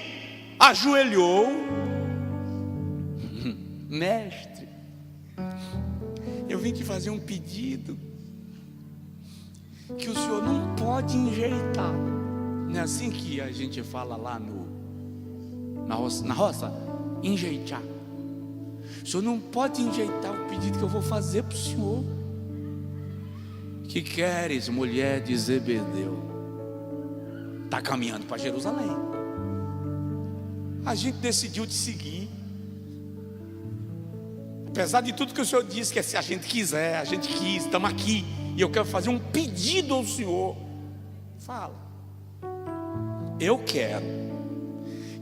ajoelhou, mestre, eu vim te fazer um pedido que o senhor não pode enjeitar. Não é assim que a gente fala lá na roça? Enjeitar. O senhor não pode enjeitar o pedido que eu vou fazer para o senhor. Que queres, mulher de Zebedeu? Está caminhando para Jerusalém. A gente decidiu te seguir. Apesar de tudo que o senhor disse, que se a gente quiser, a gente quis, estamos aqui. E eu quero fazer um pedido ao senhor. Fala. Eu quero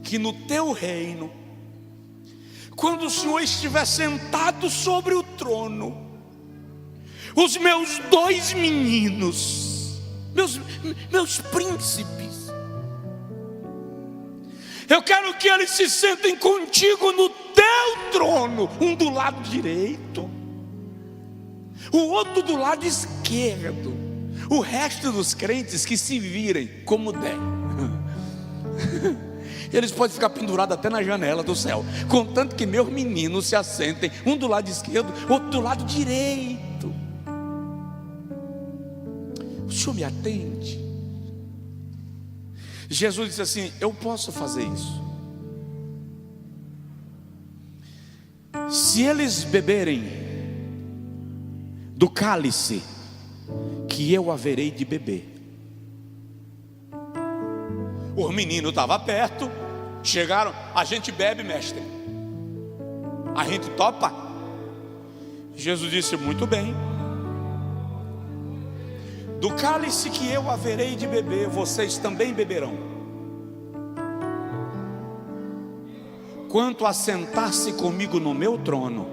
que no teu reino, quando o senhor estiver sentado sobre o trono, os meus 2 meninos, meus príncipes, eu quero que eles se sentem contigo no teu trono, um do lado direito, o outro do lado esquerdo. O resto dos crentes que se virem como der. Eles podem ficar pendurados até na janela do céu, contanto que meus meninos se assentem, um do lado esquerdo, outro do lado direito. O senhor me atende? Jesus disse assim: eu posso fazer isso. Se eles beberem do cálice que eu haverei de beber. Os meninos estavam perto, chegaram: a gente bebe, mestre, a gente topa? Jesus disse: muito bem. Do cálice que eu haverei de beber, vocês também beberão. Quanto a sentar-se comigo no meu trono,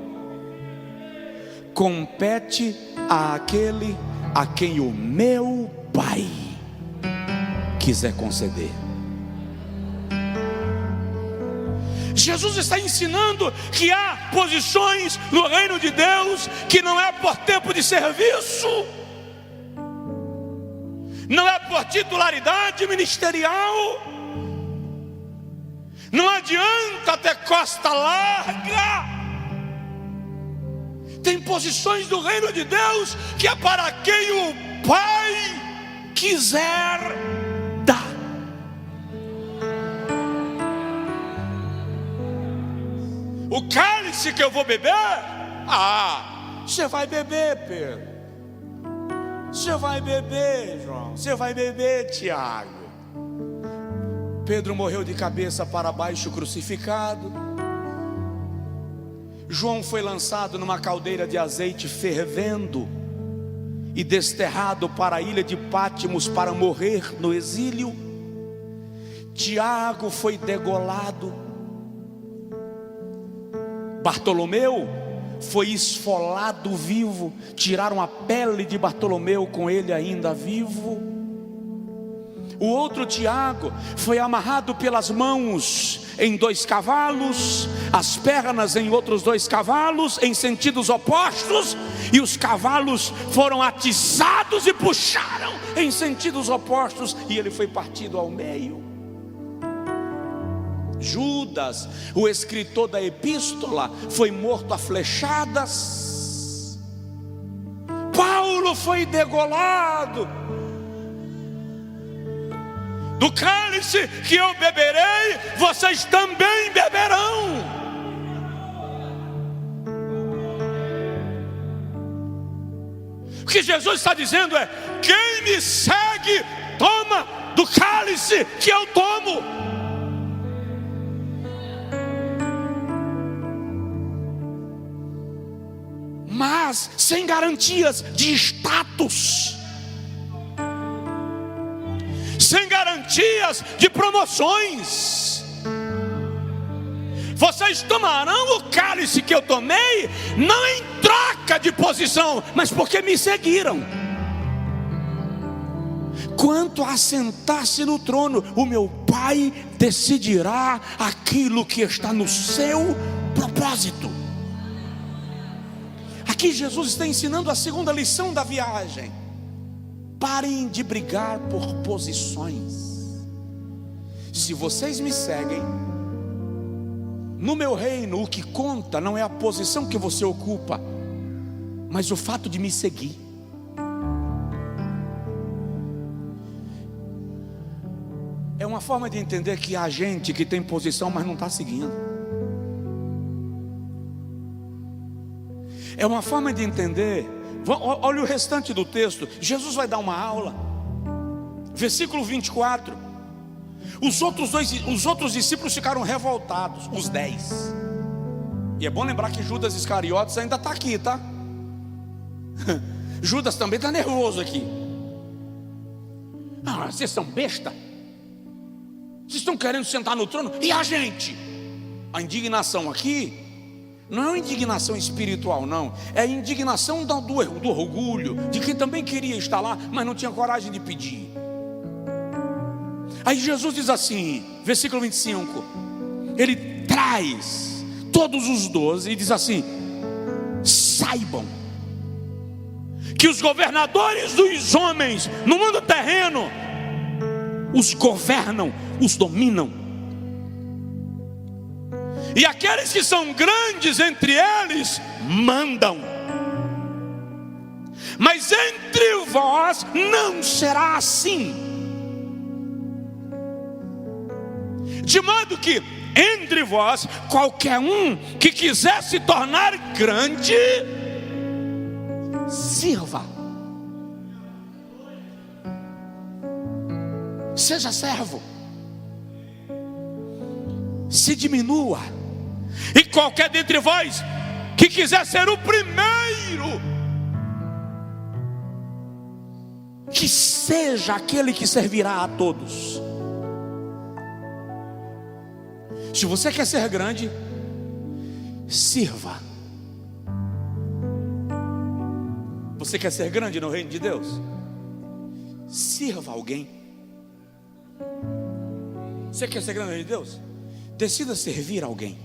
compete àquele a quem o meu Pai quiser conceder. Jesus está ensinando que há posições no reino de Deus que não é por tempo de serviço, não é por titularidade ministerial. Não adianta ter costa larga. Tem posições do reino de Deus que é para quem o Pai quiser dar. O cálice que eu vou beber, você vai beber, Pedro. Você vai beber, João. Você vai beber, Tiago. Pedro morreu de cabeça para baixo crucificado. João foi lançado numa caldeira de azeite fervendo e desterrado para a ilha de Pátimos para morrer no exílio. Tiago foi degolado. Bartolomeu foi esfolado vivo. Tiraram a pele de Bartolomeu com ele ainda vivo. O outro Tiago foi amarrado pelas mãos em 2 cavalos, as pernas em outros 2 cavalos, em sentidos opostos, e os cavalos foram atiçados e puxaram em sentidos opostos, e ele foi partido ao meio. Judas, o escritor da epístola, foi morto a flechadas. Paulo foi degolado. Do cálice que eu beberei, vocês também beberão. O que Jesus está dizendo é: quem me segue, toma do cálice que eu tomo. Mas sem garantias de status, sem garantias de promoções. Vocês tomarão o cálice que eu tomei, não em troca de posição, mas porque me seguiram. Quanto a sentar-se no trono, o meu Pai decidirá aquilo que está no seu propósito. Aqui Jesus está ensinando a segunda lição da viagem. Parem de brigar por posições. Se vocês me seguem, no meu reino o que conta não é a posição que você ocupa, mas o fato de me seguir. É uma forma de entender que há gente que tem posição, mas não está seguindo. É uma forma de entender. Olha o restante do texto. Jesus vai dar uma aula. Versículo 24. Os outros discípulos ficaram revoltados, os 10. E é bom lembrar que Judas Iscariotes ainda está aqui, tá? Judas também está nervoso aqui. Ah, vocês são besta? Vocês estão querendo sentar no trono? E a gente? A indignação aqui não é uma indignação espiritual, não. É a indignação do orgulho, de quem também queria estar lá, mas não tinha coragem de pedir. Aí Jesus diz assim, versículo 25. Ele traz todos os 12 e diz assim: saibam que os governadores dos homens no mundo terreno os governam, os dominam. E aqueles que são grandes entre eles mandam. Mas entre vós não será assim. De modo que entre vós qualquer um que quiser se tornar grande, sirva. Seja servo. Se diminua. E qualquer dentre vós que quiser ser o primeiro, que seja aquele que servirá a todos. Se você quer ser grande, sirva. Você quer ser grande no reino de Deus? Sirva alguém. Você quer ser grande no reino de Deus? Decida servir alguém.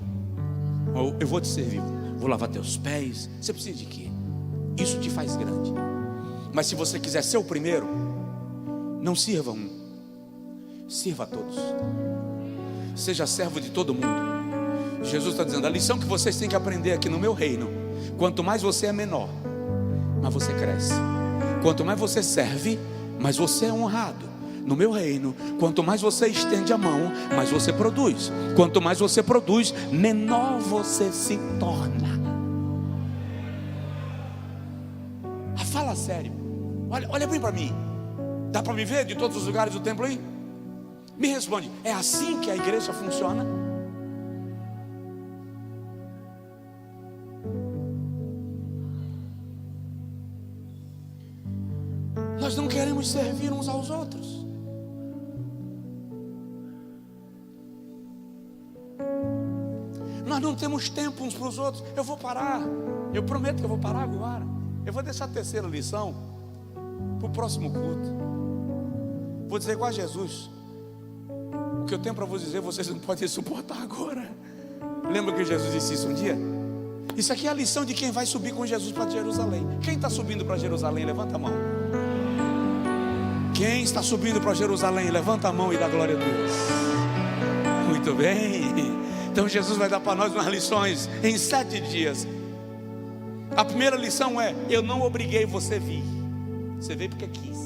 Eu vou te servir, vou lavar teus pés. Você precisa de quê? Isso te faz grande. Mas se você quiser ser o primeiro, não sirva um, sirva a todos. Seja servo de todo mundo. Jesus está dizendo: a lição que vocês têm que aprender aqui no meu reino: quanto mais você é menor, mais você cresce. Quanto mais você serve, mais você é honrado. No meu reino, quanto mais você estende a mão, mais você produz. Quanto mais você produz, menor você se torna. Fala sério. Olha bem para mim. Dá para me ver de todos os lugares do templo aí? Me responde, é assim que a igreja funciona? Nós não queremos servir uns aos outros. Nós não temos tempo uns para os outros. Eu vou parar. Eu prometo que eu vou parar agora. Eu vou deixar a terceira lição para o próximo culto. Vou dizer igual a Jesus: o que eu tenho para vos dizer, vocês não podem suportar agora. Lembra que Jesus disse isso um dia? Isso aqui é a lição de quem vai subir com Jesus para Jerusalém. Quem está subindo para Jerusalém? Levanta a mão. Quem está subindo para Jerusalém? Levanta a mão e dá glória a Deus. Muito bem. Então Jesus vai dar para nós umas lições em 7 dias. A primeira lição é: eu não obriguei você a vir. Você veio porque quis.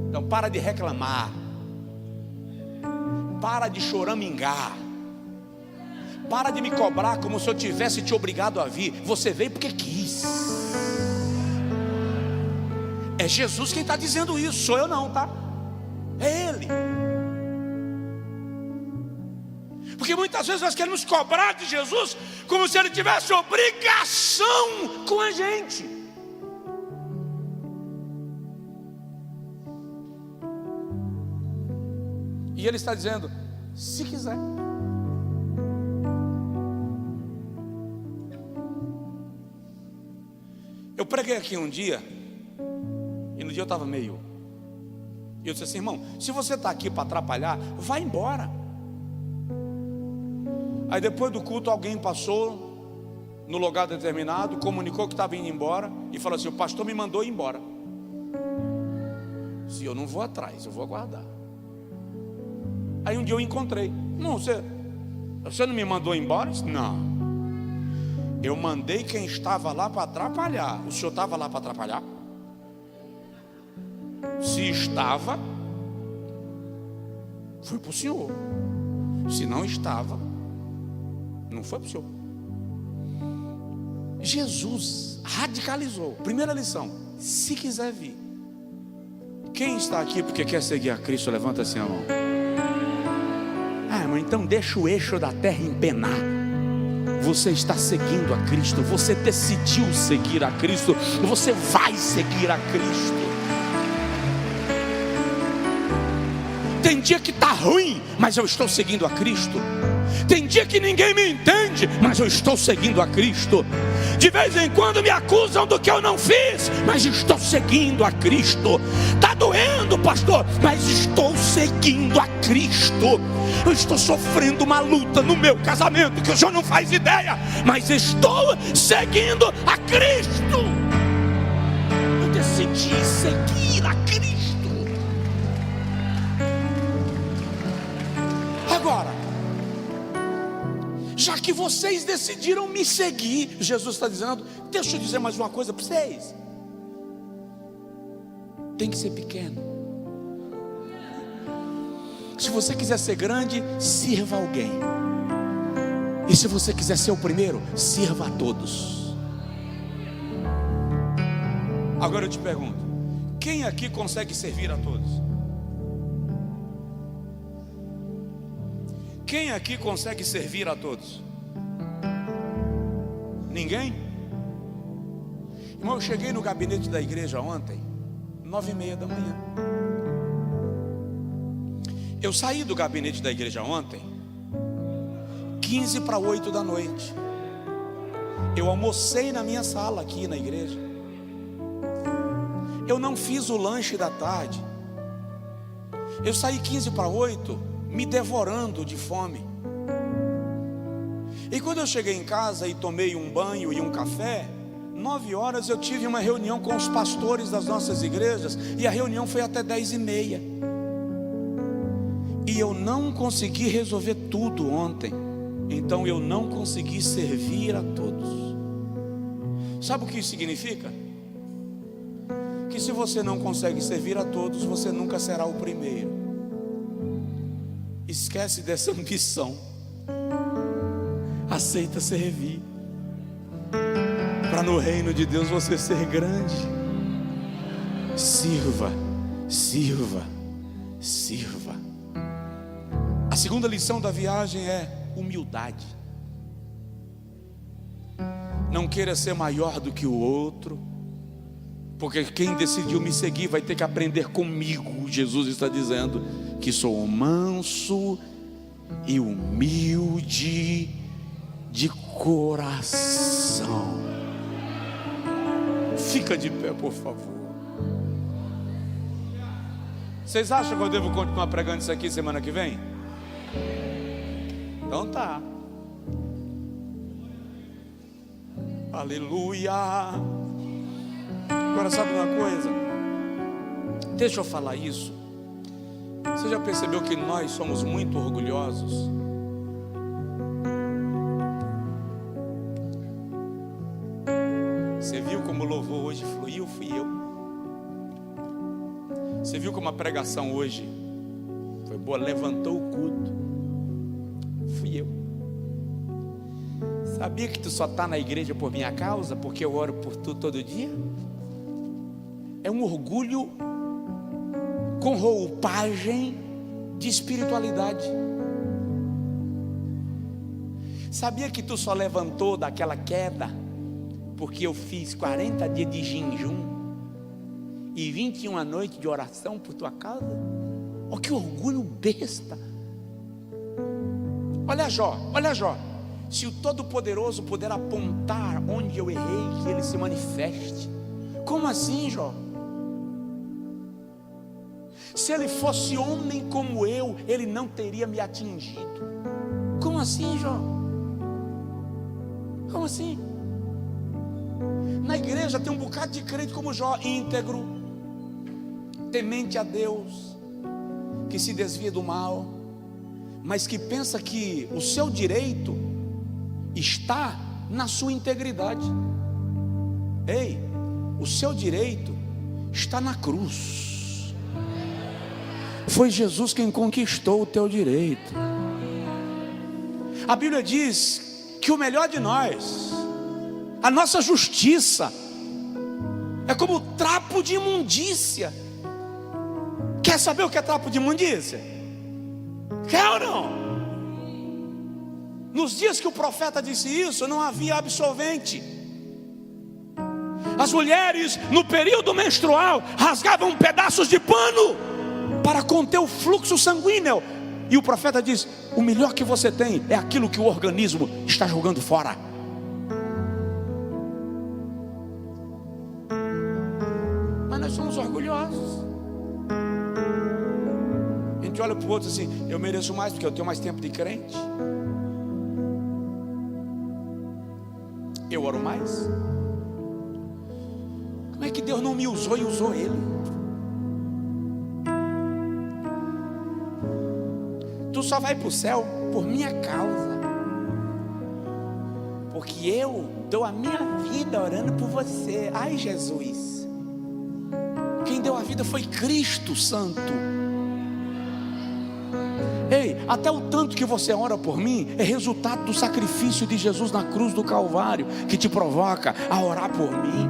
Então para de reclamar. Para de choramingar. Para de me cobrar como se eu tivesse te obrigado a vir. Você veio porque quis. É Jesus quem está dizendo isso, sou eu não, tá? É Ele. Porque muitas vezes nós queremos cobrar de Jesus como se Ele tivesse obrigação com a gente. E Ele está dizendo: se quiser. Eu preguei aqui um dia, e no dia eu estava meio... E eu disse assim: irmão, se você está aqui para atrapalhar, vai embora. Aí depois do culto alguém passou no lugar determinado, comunicou que estava indo embora e falou assim: o pastor me mandou ir embora. Se eu não vou atrás, eu vou aguardar. Aí um dia eu encontrei: não, você não me mandou ir embora? Eu disse: não, eu mandei quem estava lá para atrapalhar. O senhor estava lá para atrapalhar? Se estava, foi para o senhor. Se não estava, não foi para o senhor. Jesus radicalizou. Primeira lição: se quiser vir. Quem está aqui porque quer seguir a Cristo, levanta assim a mão. Ah, irmão, então deixa o eixo da terra empenar. Você está seguindo a Cristo. Você decidiu seguir a Cristo. Você vai seguir a Cristo. Tem dia que está ruim, mas eu estou seguindo a Cristo. Tem dia que ninguém me entende, mas eu estou seguindo a Cristo. De vez em quando me acusam do que eu não fiz, mas estou seguindo a Cristo. Está doendo, pastor, mas estou seguindo a Cristo. Eu estou sofrendo uma luta no meu casamento que o senhor não faz ideia, mas estou seguindo a Cristo. Eu decidi seguir a Cristo. Agora, já que vocês decidiram me seguir, Jesus está dizendo: deixa eu dizer mais uma coisa para vocês. Tem que ser pequeno. Se você quiser ser grande, sirva alguém. E se você quiser ser o primeiro, sirva a todos. Agora eu te pergunto: quem aqui consegue servir a todos? Quem aqui consegue servir a todos? Ninguém? Irmão, eu cheguei no gabinete da igreja ontem, 9h30 da manhã. Eu saí do gabinete da igreja ontem, 7:45 da noite. Eu almocei na minha sala aqui na igreja. Eu não fiz o lanche da tarde. Eu saí 7:45, me devorando de fome. E quando eu cheguei em casa e tomei um banho e um café, 9h eu tive uma reunião com os pastores das nossas igrejas, e a reunião foi até 10h30. E eu não consegui resolver tudo ontem, então eu não consegui servir a todos. Sabe o que isso significa? Que se você não consegue servir a todos, você nunca será o primeiro. Esquece dessa ambição. Aceita servir, para no reino de Deus você ser grande. Sirva, sirva, sirva. A segunda lição da viagem é humildade. Não queira ser maior do que o outro, porque quem decidiu me seguir vai ter que aprender comigo. Jesus está dizendo que sou manso e humilde de coração. Fica de pé, por favor. Vocês acham que eu devo continuar pregando isso aqui semana que vem? Então tá. Aleluia. Agora sabe uma coisa? Deixa eu falar isso. Você já percebeu que nós somos muito orgulhosos? Você viu como o louvor hoje fluiu? Fui eu. Você viu como a pregação hoje foi boa? Levantou o culto. Fui eu. Sabia que tu só está na igreja por minha causa? Porque eu oro por tu todo dia? É um orgulho com roupagem de espiritualidade. Sabia que tu só levantou daquela queda porque eu fiz 40 dias de jejum e 21 noites de oração por tua causa? Oh, que orgulho besta. Olha Jó, olha Jó. se o Todo-Poderoso puder apontar onde eu errei, que Ele se manifeste. Como assim, Jó? Se Ele fosse homem como eu, Ele não teria me atingido. Como assim, Jó? Como assim? Na igreja tem um bocado de crente como Jó, íntegro, temente a Deus, que se desvia do mal, mas que pensa que o seu direito está na sua integridade. Ei, o seu direito está na cruz. Foi Jesus quem conquistou o teu direito. A Bíblia diz que o melhor de nós, a nossa justiça, é como trapo de imundícia. Quer saber o que é trapo de imundícia? Quer ou não? Nos dias que o profeta disse isso, não havia absolvente. As mulheres no período menstrual rasgavam pedaços de pano para conter o fluxo sanguíneo. E o profeta diz: o melhor que você tem é aquilo que o organismo está jogando fora. Mas nós somos orgulhosos. A gente olha para o outro assim: eu mereço mais porque eu tenho mais tempo de crente, eu oro mais. Como é que Deus não me usou e usou ele? Tu só vai para o céu por minha causa, porque eu dou a minha vida orando por você. Ai, Jesus, quem deu a vida foi Cristo Santo. Ei, até o tanto que você ora por mim é resultado do sacrifício de Jesus na cruz do Calvário, que te provoca a orar por mim.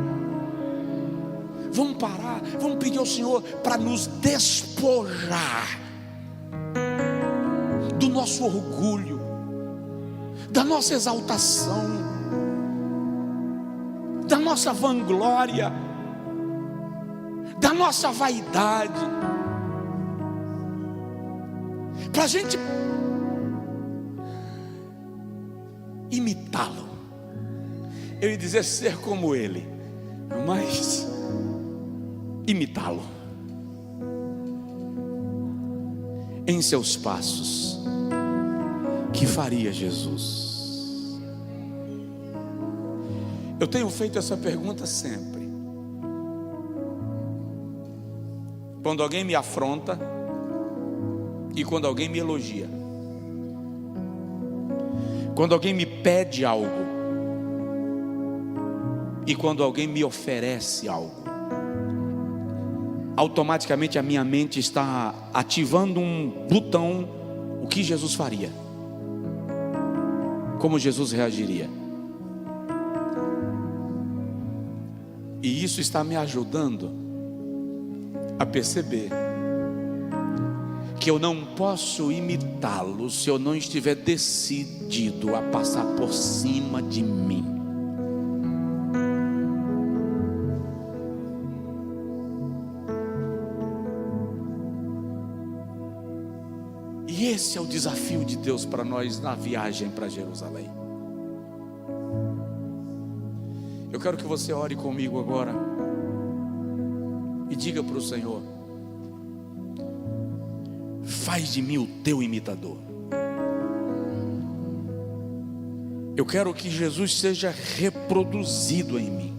Vamos parar, vamos pedir ao Senhor para nos despojar do nosso orgulho, da nossa exaltação, da nossa vanglória, da nossa vaidade, para a gente imitá-lo. Eu ia dizer ser como ele, mas imitá-lo em seus passos, que faria Jesus. Eu tenho feito essa pergunta sempre. Quando alguém me afronta e quando alguém me elogia, quando alguém me pede algo e quando alguém me oferece algo, automaticamente a minha mente está ativando um botão. O que Jesus faria? Como Jesus reagiria? E isso está me ajudando a perceber que eu não posso imitá-lo se eu não estiver decidido a passar por cima de mim. E esse é o desafio de Deus para nós na viagem para Jerusalém. Eu quero que você ore comigo agora e diga para o Senhor: faz de mim o teu imitador. Eu quero que Jesus seja reproduzido em mim.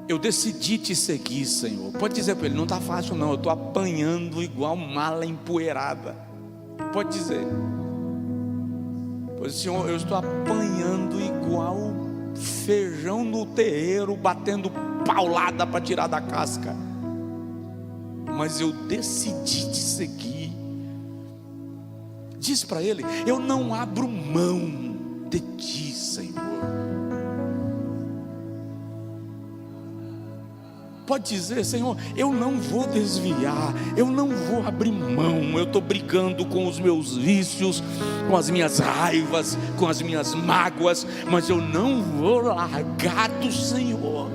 Eu decidi te seguir, Senhor. Pode dizer para ele: não está fácil não, eu estou apanhando igual mala empoeirada. Pode dizer: pois, Senhor, eu estou apanhando igual feijão no terreiro, batendo paulada para tirar da casca, mas eu decidi te seguir. Diz para ele: eu não abro mão de ti, Senhor. Pode dizer: Senhor, eu não vou desviar, eu não vou abrir mão. Eu estou brigando com os meus vícios, com as minhas raivas, com as minhas mágoas, mas eu não vou largar do Senhor.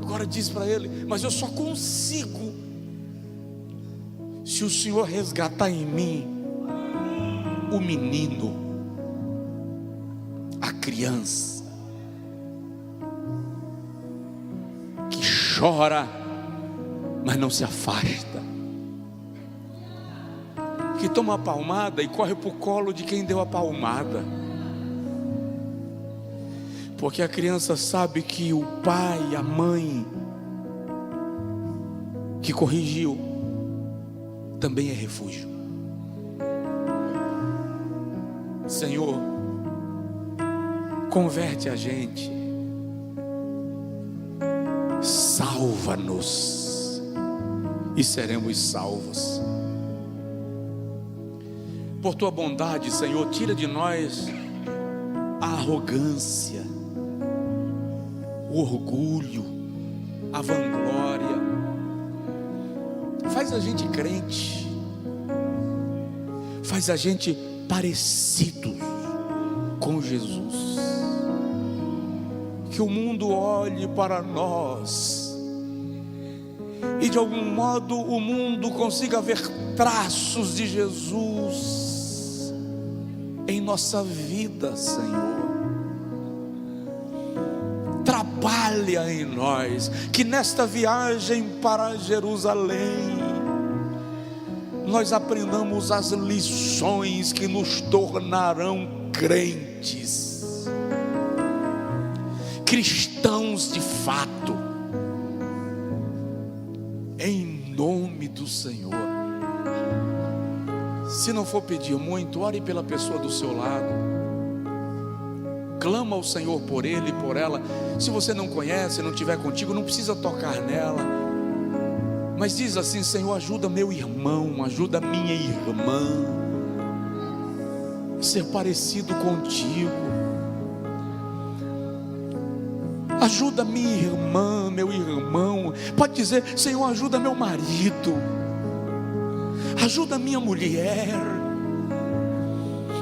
Agora diz para ele: mas eu só consigo Se o Senhor resgatar em mim o menino, a criança que chora, mas não se afasta, que toma a palmada e corre para o colo de quem deu a palmada, porque a criança sabe que o pai, a mãe que corrigiu também é refúgio. Senhor, converte a gente, salva-nos e seremos salvos. Por tua bondade, Senhor, tira de nós a arrogância, o orgulho, a vanglória. Faz a gente crente, faz a gente parecido com Jesus, que o mundo olhe para nós e de algum modo o mundo consiga ver traços de Jesus em nossa vida, Senhor. Trabalha em nós, que nesta viagem para Jerusalém nós aprendamos as lições que nos tornarão crentes, cristãos de fato, em nome do Senhor. Se não for pedir muito, ore pela pessoa do seu lado, clama ao Senhor por ele e por ela. Se você não conhece, não estiver contigo, não precisa tocar nela, mas diz assim: Senhor, ajuda meu irmão, ajuda minha irmã a ser parecido contigo. Ajuda minha irmã, meu irmão. Pode dizer: Senhor, ajuda meu marido, ajuda minha mulher,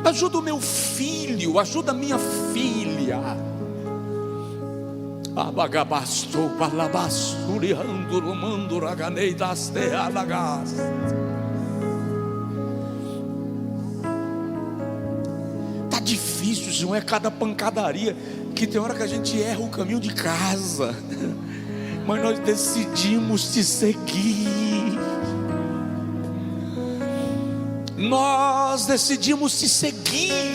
ajuda o meu filho, ajuda minha filha. Abagabasto, balabasturi, anduro, manduro, aganei das tealagas. Tá difícil, Senhor, é cada pancadaria, que tem hora que a gente erra o caminho de casa, mas nós decidimos te seguir. Nós decidimos te seguir.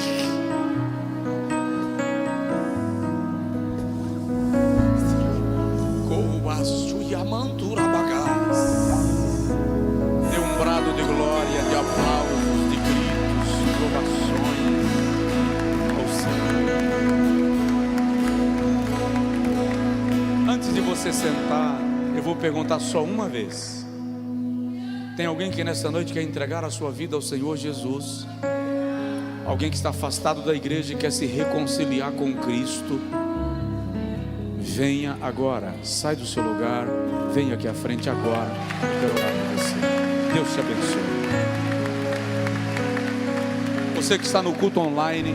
Dê um brado de glória, de aplausos, de gritos, de louvações ao Senhor. Antes de você sentar, eu vou perguntar só uma vez: tem alguém que nessa noite quer entregar a sua vida ao Senhor Jesus? Alguém que está afastado da igreja e quer se reconciliar com Cristo? Venha agora, sai do seu lugar, venha aqui à frente agora. Eu quero orar por você. Deus te abençoe. Você que está no culto online,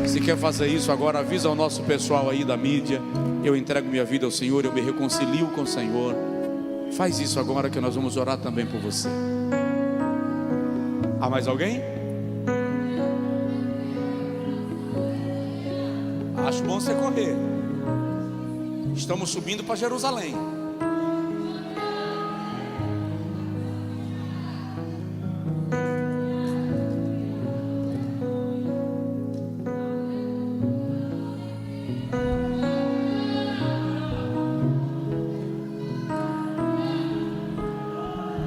se quer fazer isso agora, avisa ao nosso pessoal aí da mídia: eu entrego minha vida ao Senhor, eu me reconcilio com o Senhor. Faz isso agora que nós vamos orar também por você. Há mais alguém? Acho bom você correr. Estamos subindo para Jerusalém.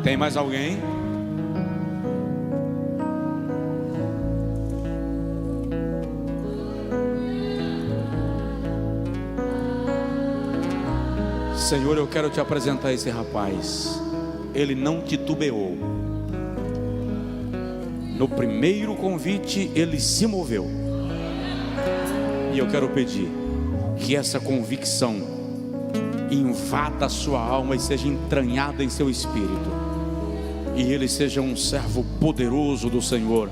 Tem mais alguém? Senhor, eu quero te apresentar esse rapaz. Ele não titubeou. No primeiro convite ele se moveu. E eu quero pedir que essa convicção invada a sua alma e seja entranhada em seu espírito, e ele seja um servo poderoso do Senhor,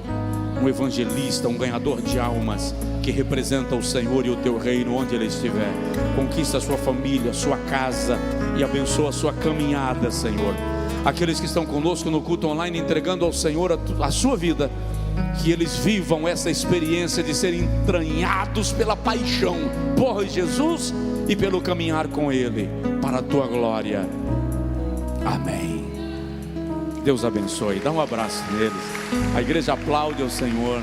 um evangelista, um ganhador de almas, que representa o Senhor e o teu reino onde ele estiver. Conquista a sua família, a sua casa, e abençoa a sua caminhada, Senhor. aqueles que estão conosco no culto online, entregando ao Senhor a sua vida, que eles vivam essa experiência de serem entranhados pela paixão por Jesus e pelo caminhar com Ele, para a tua glória. Amém. Deus abençoe. Dá um abraço neles. A igreja aplaude ao Senhor.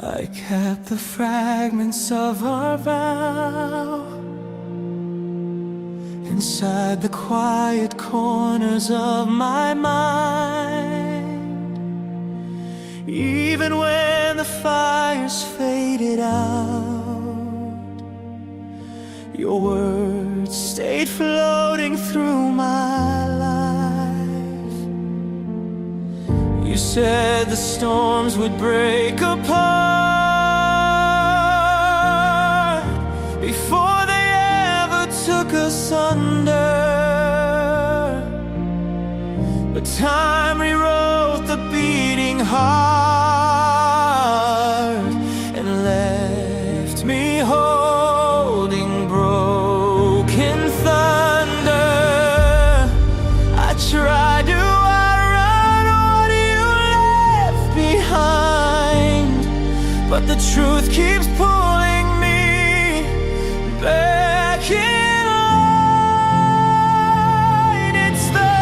I kept the fragments of our vow inside the quiet corners of my mind. Even when the fires faded out, your words stayed floating through my life. You said the storms would break apart before they ever took us under. But time rewrote the beating heart and left me holding broken thunder. I tried to outrun what you left behind, but the truth keeps pulling me back in line. It's the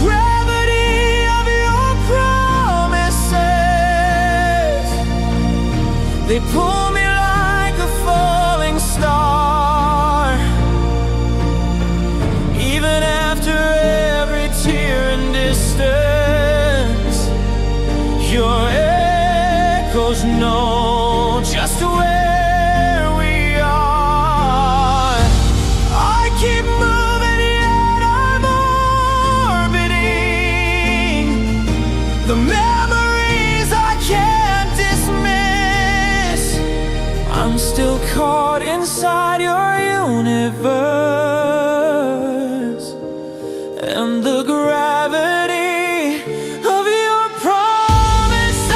gravity of your promises. They pull me like a falling star. Even after every tear and distance, your echoes know just where we are. I keep moving yet I'm orbiting the memories I can't dismiss. I'm still caught inside your universe and the gravity of your promises.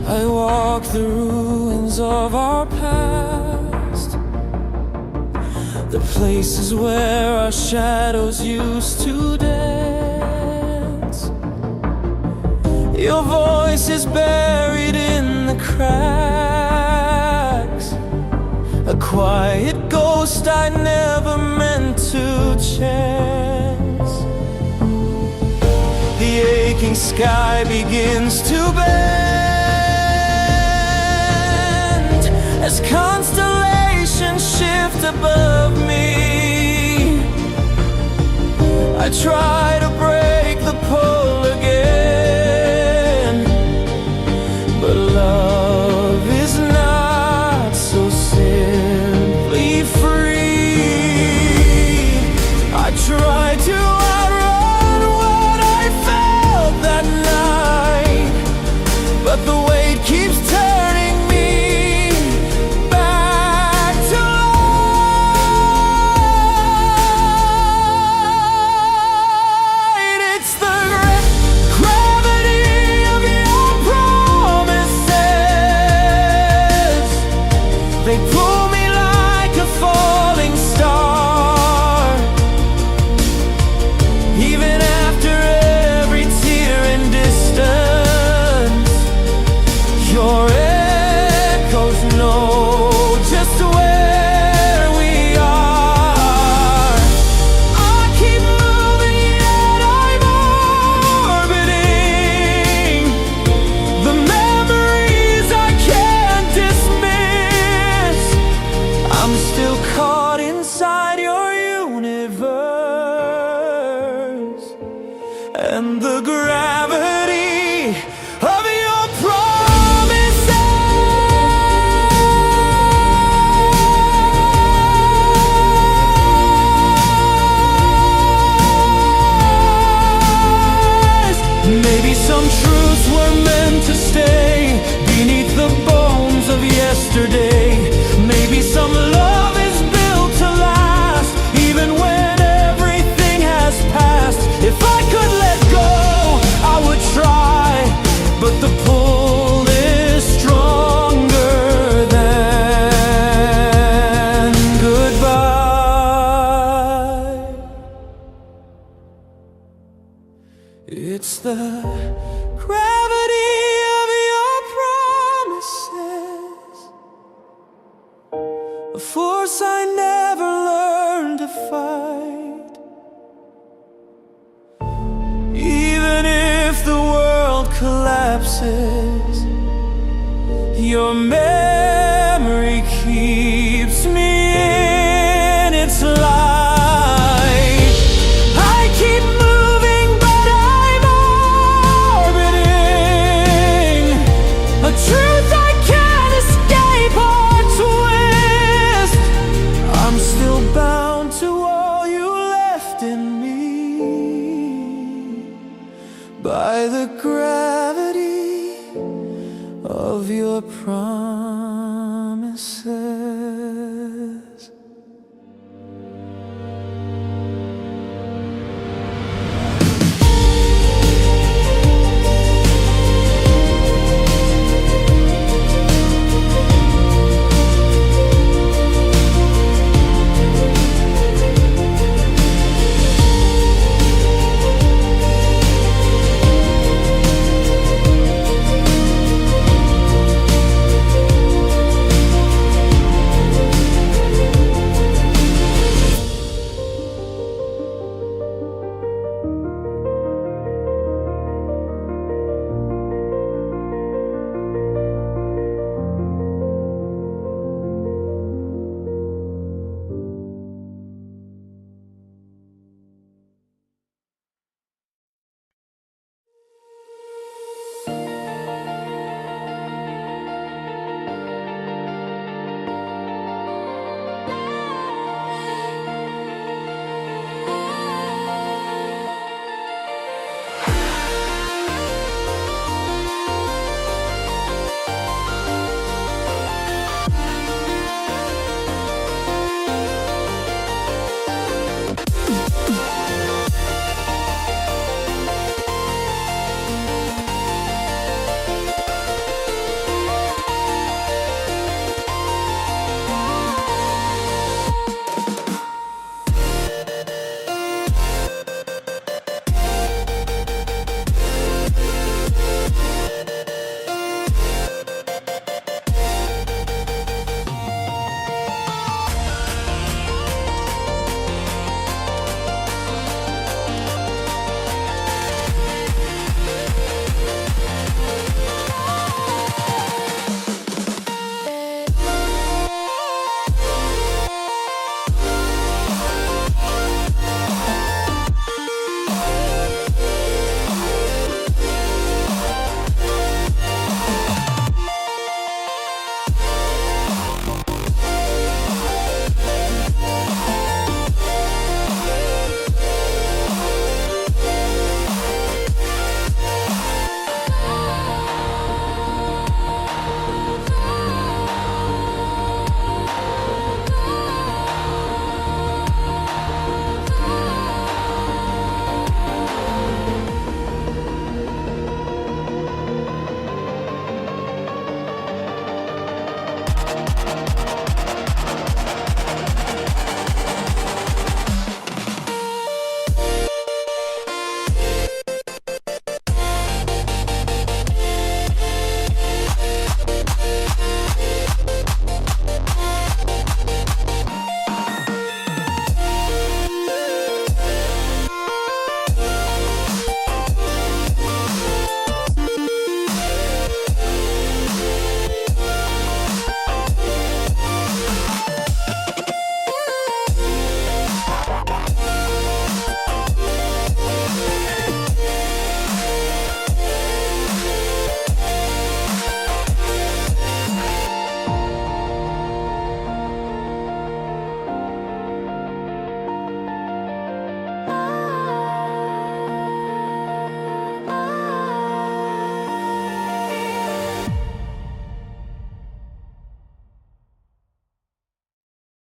I walk the ruins of our past, the places where our shadows used to dance. Your voice is buried in the cracks, a quiet ghost I never meant to chance. The aching sky begins to bend as constellations shift above me. I try to break the pull again, but love is not so simply free. I try to outrun what I felt that night, but the weight keeps turning me back to life. and the gravity of your promises. Maybe some truths were meant to stay beneath the bones of yesterday. Maybe some love is built to last, even when everything has passed. If I could let go, I would try, but the pull is stronger than goodbye. It's the gravity of your promises, a force I never learned to fight. Even if the world collapses, your memory keeps me in its light. I keep moving, but I'm orbiting a truth I can't escape or twist. I'm still bound to all you left in me by the gravity of your promise.